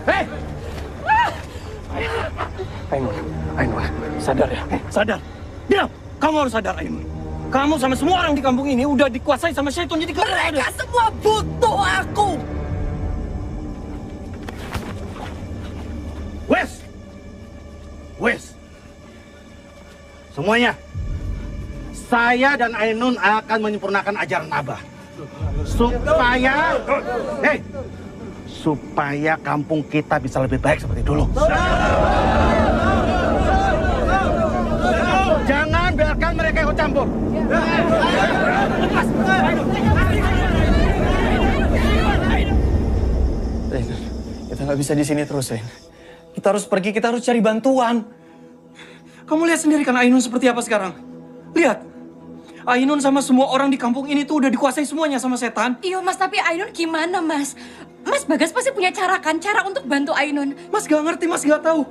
Hei! Ainun, sadar ya, sadar. Diam, kamu harus sadar Ainun. Kamu sama semua orang di kampung ini udah dikuasai sama syaitan, jadi kamu Mereka semua butuh aku. Wes, semuanya, saya dan Ainun akan menyempurnakan ajaran Abah. Supaya kampung kita bisa lebih baik seperti dulu. Jangan biarkan mereka ikut campur. Ren, kita nggak bisa di sini terus, Ren. Kita harus pergi, kita harus cari bantuan. Kamu lihat sendiri kan Ainun seperti apa sekarang? Lihat, Ainun sama semua orang di kampung ini tuh udah dikuasai semuanya sama setan. Iya Mas, tapi Ainun gimana Mas? Mas Bagas pasti punya cara kan? Cara untuk bantu Ainun. Mas gak ngerti, Mas gak tahu.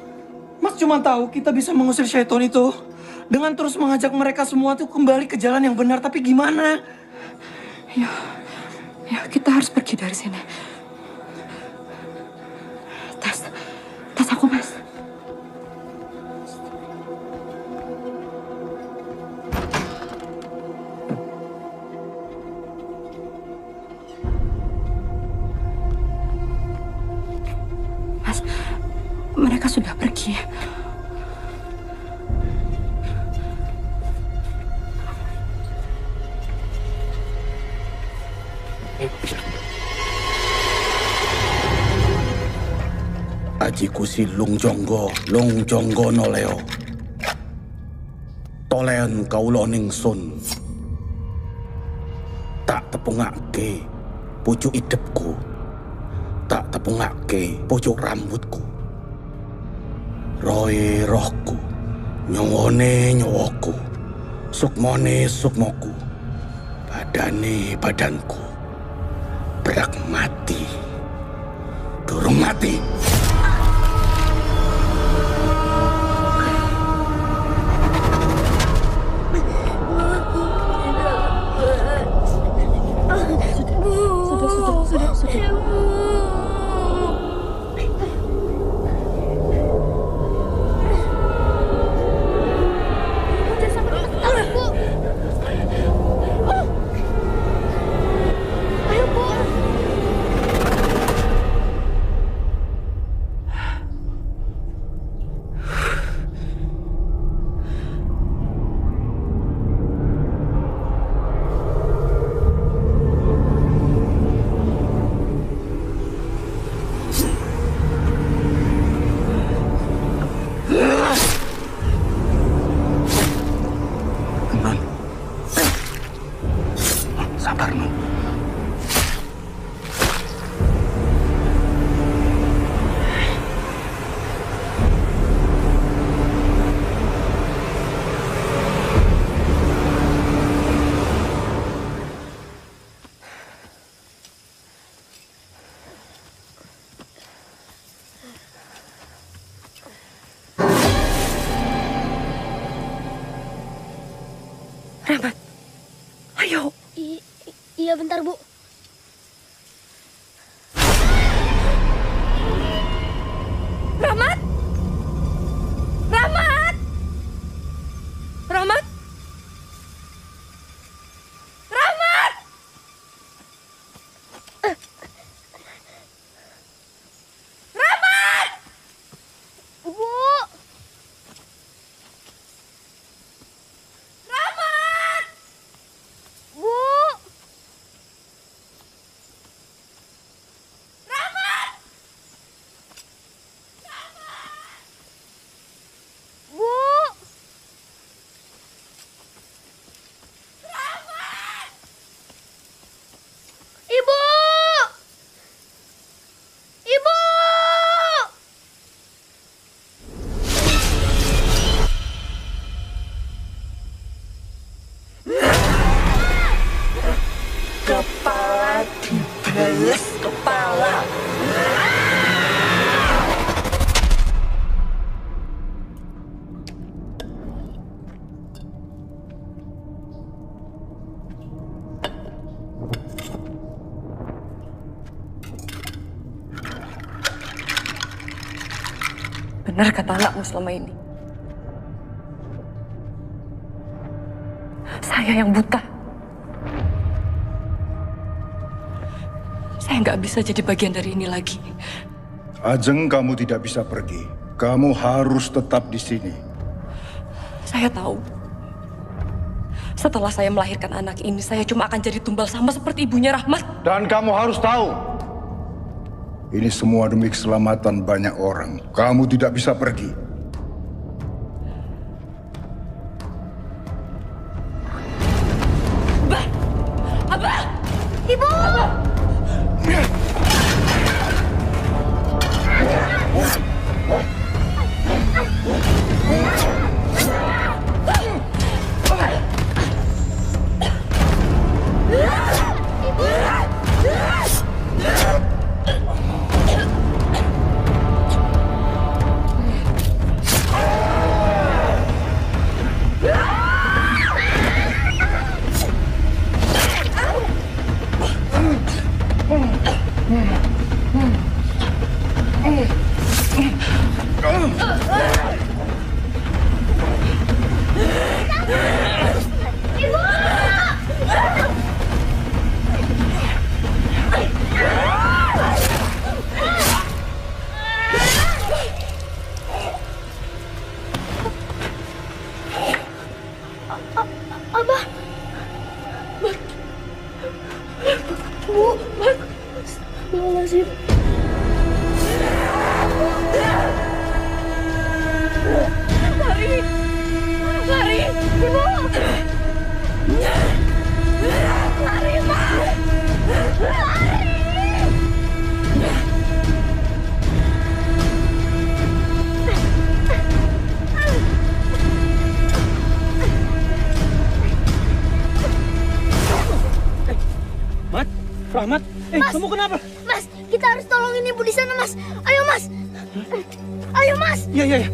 Mas cuma tahu kita bisa mengusir syaitan itu dengan terus mengajak mereka semua tuh kembali ke jalan yang benar. Tapi gimana? Ya kita harus pergi dari sini. Tas aku Mas. Mas, mereka sudah pergi. Ajiku si Lung Jonggo noleo. Tolen kaulo ningsun. Tak tepungake pucuk idepku. Tak tepungake pucuk rambutku. Roe rohku, nyongone nyawaku, sukmone sukmoku, badane badanku. Berak mati, durung mati. Sudah. Sabar, Nun. Rahmat, ayo. Iya bentar, Bu. Rahmat! Rahmat! Rahmat! Rahmat! Rahmat! Bu! Rahmat! Bu! benar kata anakmu selama ini. Saya yang buta. Saya nggak bisa jadi bagian dari ini lagi. Ajeng, kamu tidak bisa pergi. Kamu harus tetap di sini. Saya tahu. Setelah saya melahirkan anak ini, saya cuma akan jadi tumbal sama seperti ibunya Rahmat. Dan kamu harus tahu, ini semua demi keselamatan banyak orang. Kamu tidak bisa pergi. Abah! Abah! Ibu! Abah. Bu, Astagfirullahaladzim. Lari! Lari! Ibu! Lari, Mas! Lari! Mat, Rahmat, Mas, kamu kenapa? Mas, kita harus tolongin ibu di sana, Mas. Ayo, Mas. Ayo, Mas. Iya, ayo.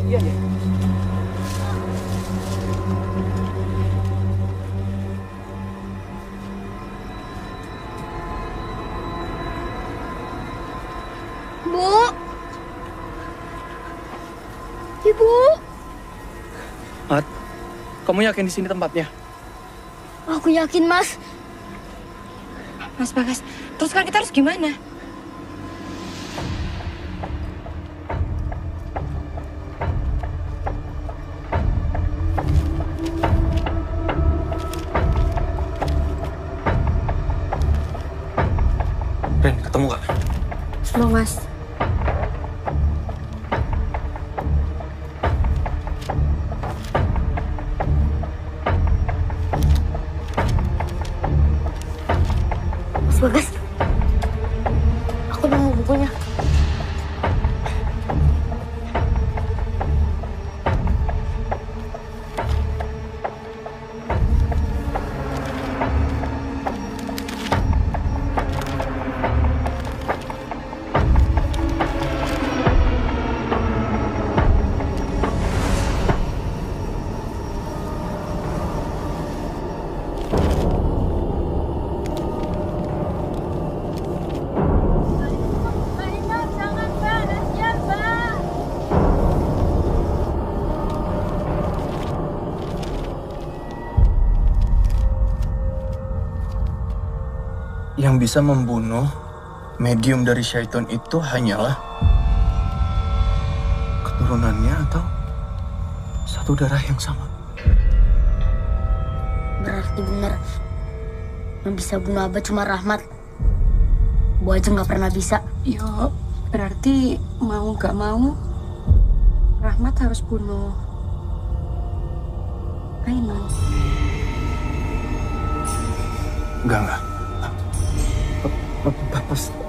Iya. Bu. Ibu. Mat, kamu yakin di sini tempatnya? Aku yakin, Mas. Mas Bagas, terus kan kita harus gimana? Ren, ketemu gak? Mau, Mas. Bagas, aku udah mau bukunya. Yang bisa membunuh medium dari syaitan itu hanyalah keturunannya atau satu darah yang sama. Berarti benar. Yang bisa bunuh Abah cuma Rahmat. Bu aja nggak pernah bisa. Yo, berarti mau gak mau Rahmat harus bunuh Aiman. Enggak.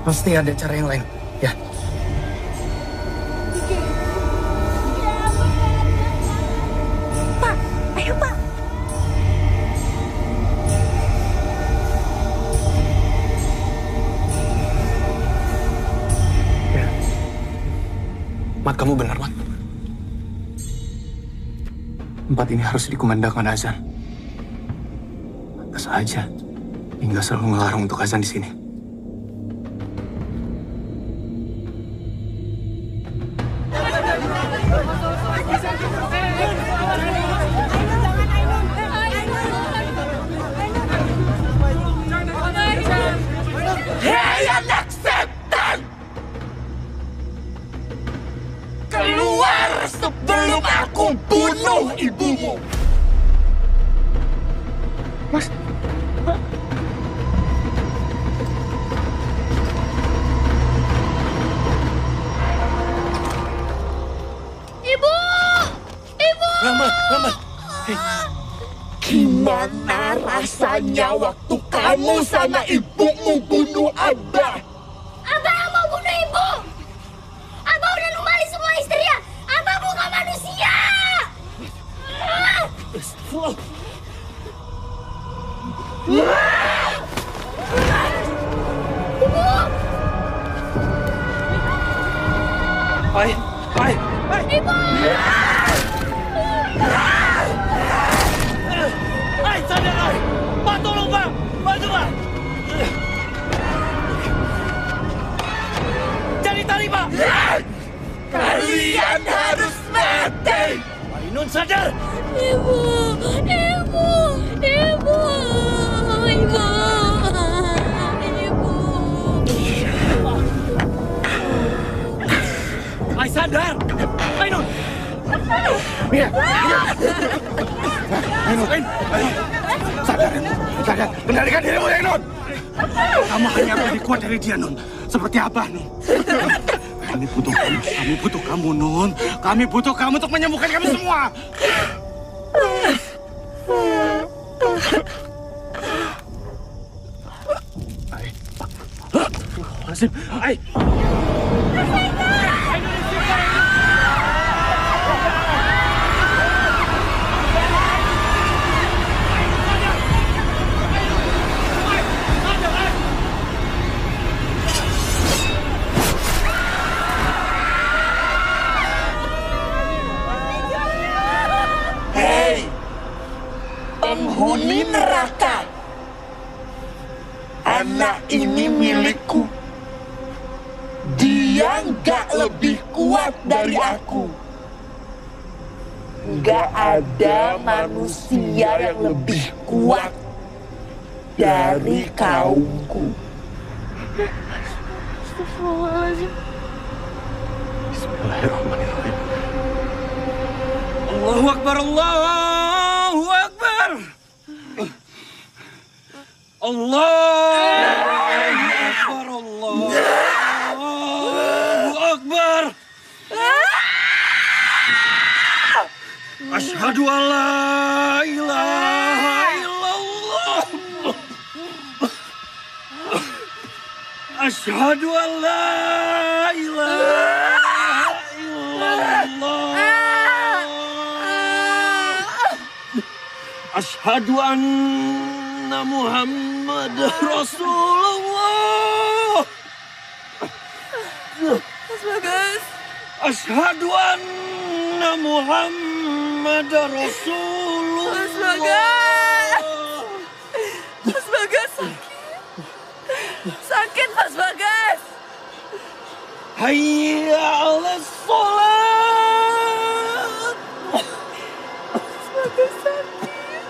Pasti ada cara yang lain. Ya. Pak, ayo Pak. Ya. Mat, kamu benar, Mat. Tempat ini harus dikumandangkan azan. Pantas aja hingga selalu ngelarang untuk azan di sini. Hei anak setan! Keluar sebelum aku bunuh ibumu! Mas, Ibu! Ibu! Rama. Hei. Gimana rasanya waktu kamu sama ibumu bunuh Abah? Abah yang mau bunuh ibu! Abah udah numbali semua istrinya! Abah bukan manusia! Ibu! Sadar, ay! Pak, tolong, Pak! Bantu, Pak! Cari tali, Pak! Kalian harus mati! Ainun, sadar! Ibu! Ibu! Ibu! Ibu! Ibu! Ay, sadar! Ainun! Ainun! Sadar! Kendalikan dirimu, Ainun! Kamu hanya lebih kuat dari dia, Nun. Seperti Abah, Nun. Kami butuh kamu, Nun. Kami butuh kamu untuk menyembuhkan kami semua. Nasib, ay! Penghuni neraka. Anak ini milikku. Dia nggak lebih kuat dari aku. Nggak ada manusia yang lebih kuat dari kaumku. Astagfirullahaladzim. Bismillahirrahmanirrahim. Allahu Akbar, Allahu Akbar. Allahu Akbar. Asyhadu an la ilaha illallah. Asyhadu an la ilaha illallah. Asyhadu anna Muhammad Rasulullah. Mas Bagas. Asyhadu anna Muhammad Rasulullah. Mas Bagas. Mas Bagas sakit. Sakit Mas Bagas. Hayya 'alas sholat. Mas Bagas sakit.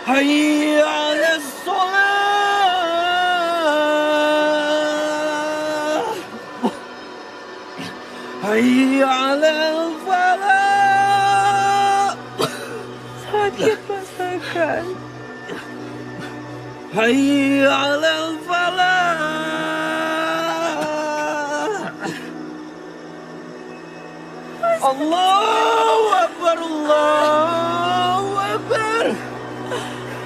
Hayya 'alas sholat. Hayya 'alal falah. Sakit Mas Bagas. Hayya 'alal falah. Allahu Akbar, Allahu Akbar.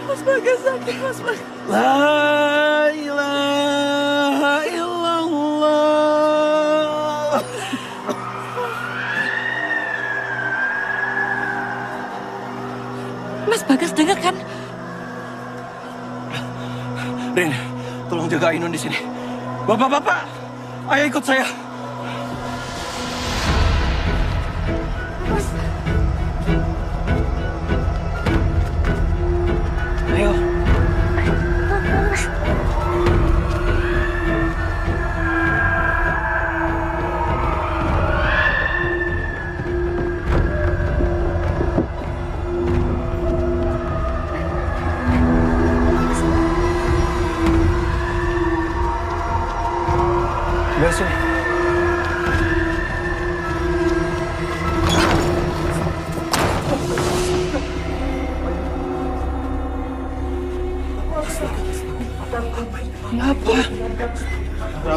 Mas Bagas sakit, Mas Bagas. La ilaha illallah. Mas Bagas dengar kan? Rin, tolong jaga Ainun di sini. Bapak-bapak, ayo ikut saya. Ayo.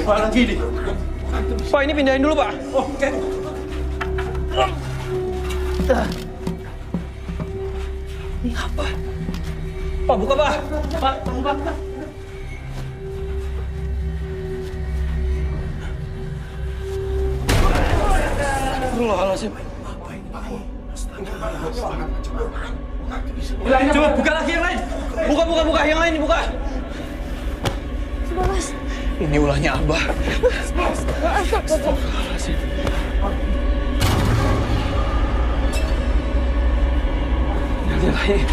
Pak, lagi nih. Pak, ini pindahin dulu, Pak. Oke. Ini apa? Pak, buka, Pak. Pak, buka. Astagfirullahaladzim. Coba buka lagi yang lain. Buka. Yang lain dibuka. Mas. Ini ulahnya Abah. Astagfirullahaladzim. Yang lain.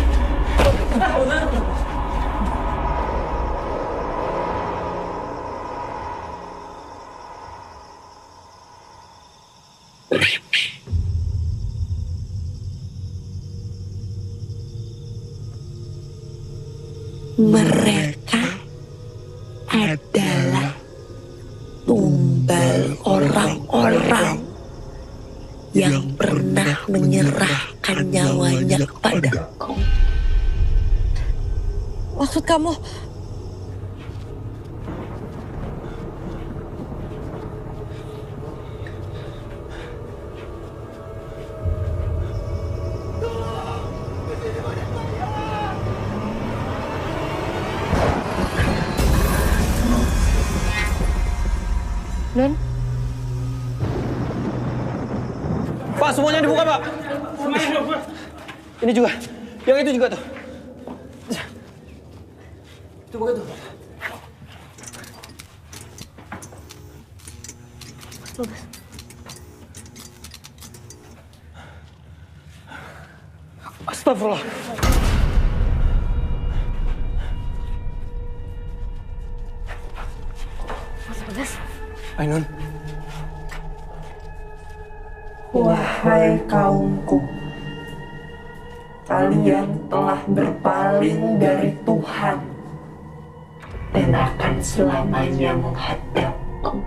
Mereka adalah tumbal orang-orang yang pernah menyerahkan nyawanya kepadaku. Maksud kamu? Nun? Pak, semuanya dibuka, Pak. Semuanya dibuka. Ini juga. Yang itu juga tuh. Itu buka tuh. Bagus. Astagfirullah. Mas Bagas. Ainun. Wahai kaumku, kalian telah berpaling dari Tuhan dan akan selamanya menghadapku.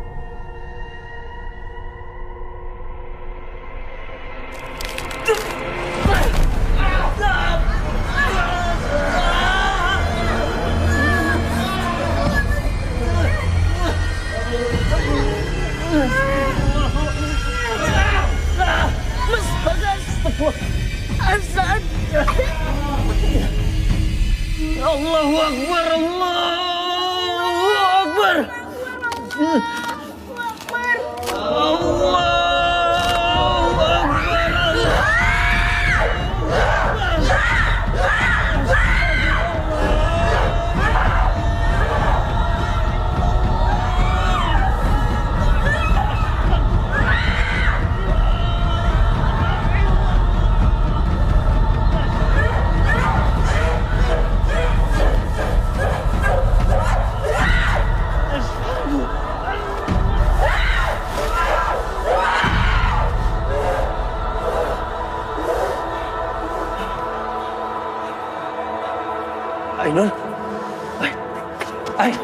Mas Bagas. Hasan. Allahu Akbar, Allahu Akbar. Allahu Akbar. Ainun. Ai.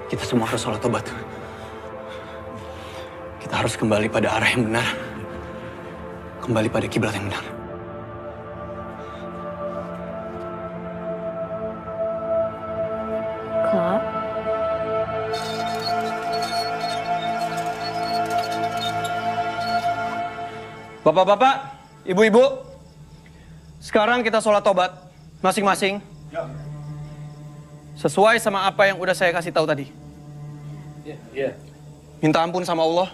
Kita semua harus sholat tobat. Kita harus kembali pada arah yang benar. Kembali pada kiblat yang benar. Kak. Bapak-bapak, ibu-ibu, sekarang kita sholat tobat masing-masing. Sesuai sama apa yang udah saya kasih tahu tadi. Minta ampun sama Allah,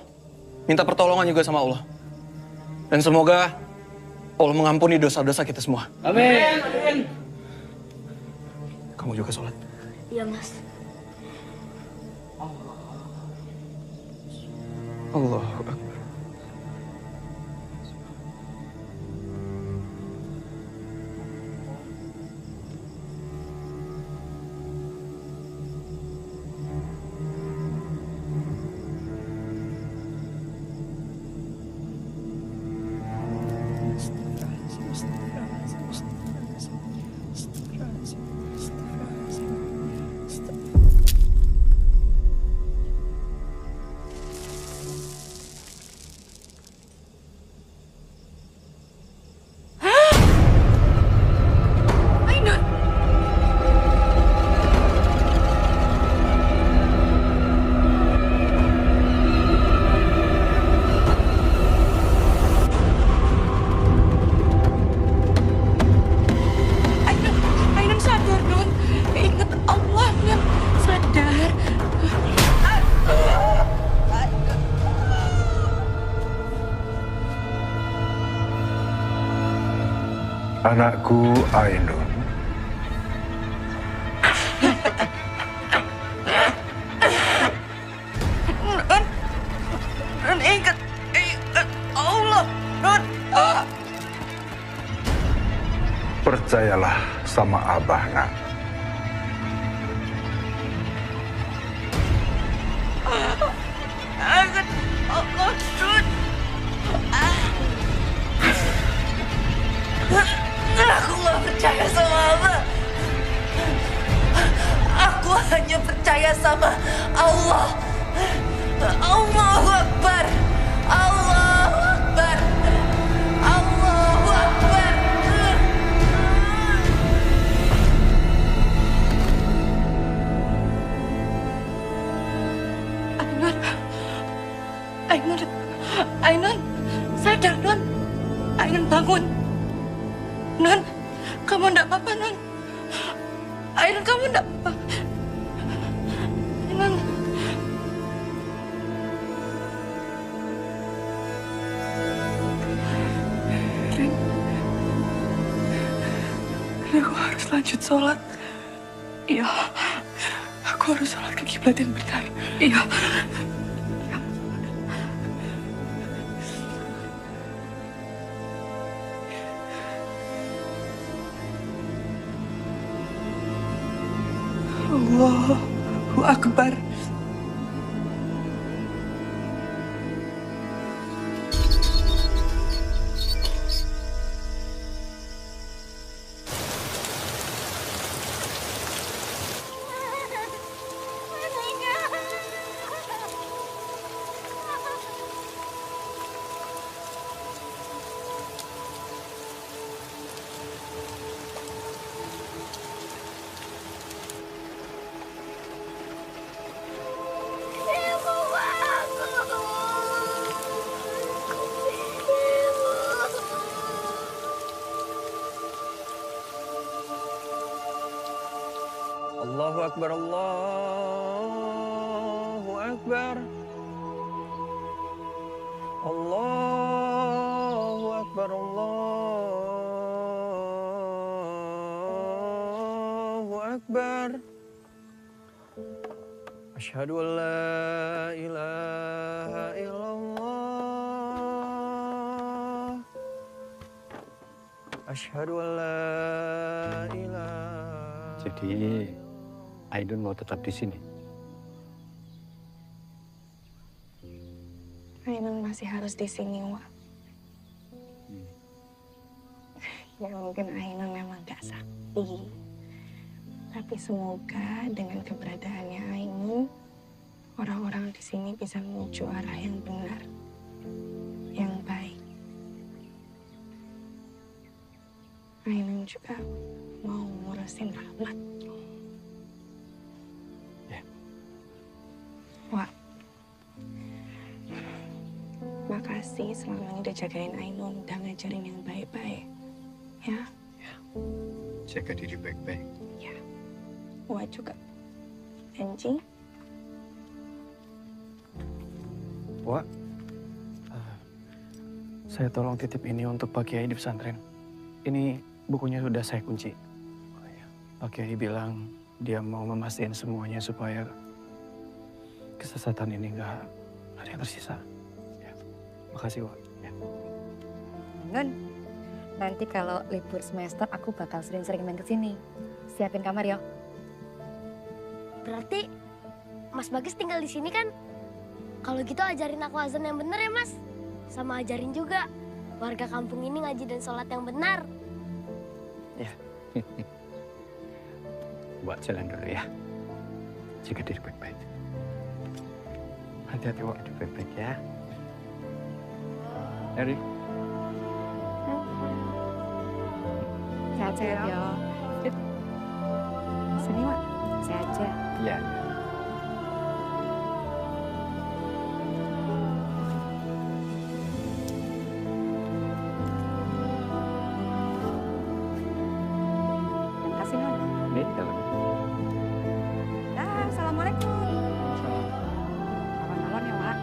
minta pertolongan juga sama Allah. Dan semoga Allah mengampuni dosa-dosa kita semua. Amin. Kamu juga sholat. Iya, Mas. Allahu Akbar. Anakku Ainun. Nun ingat Allah, Nun. Percayalah sama Abah, nak. Ingat Allah, Nun. Aku nggak percaya sama Abah. Aku hanya percaya sama Allah. Allahu Akbar. Allahu Akbar. Allahu Akbar. Ainun, Ainun, sadar Nun. Ainun bangun. Nun, kamu enggak apa-apa Nun. Ainun, kamu enggak apa-apa. Ainun. Rin, aku harus lanjut sholat. Iya, aku harus sholat ke kiblat yang benar. Iya. Allahu Akbar. Allahu Akbar, Allahu Akbar. Allahu Akbar, Allahu Akbar. Asyhadu an la ilaha illallah. Asyhadu an la ilaha. Jadi Ainun mau tetap di sini. Ainun masih harus di sini, Wak. Ya mungkin Ainun memang gak sakti. Tapi semoga dengan keberadaannya Ainun, orang-orang di sini bisa menuju arah yang benar, yang baik. Ainun juga mau ngurusin Rahmat. Wak, makasih selama ini udah jagain Ainun, udah ngajarin yang baik-baik. Ya? Jaga diri baik-baik. Ya. Wak juga. Janji? Wak, saya tolong titip ini untuk Pak Kiai di pesantren. Ini bukunya sudah saya kunci. Pak Kiai bilang dia mau memastikan semuanya supaya kesesatan ini nggak ada yang tersisa. Ya. Makasih, Wak. Ya. Nun, nanti kalau libur semester aku bakal sering-sering main ke sini. Siapin kamar ya. Berarti Mas Bagas tinggal di sini kan? Kalau gitu ajarin aku azan yang benar ya, Mas. Sama ajarin juga warga kampung ini ngaji dan sholat yang benar. Ya. Buat jalan dulu ya. Jaga diri baik-baik. Hati-hati, Wak. Diri baik-baik ya. Eri. Sehat-sehat ya. Sini, Wak. Sehat aja. Ya. Makasih, Nun. Nih, dalam. Dah, assalamualaikum. Kawan-kawan ya, Wak. Ya.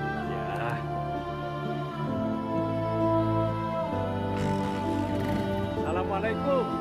Assalamualaikum Assalamualaikum.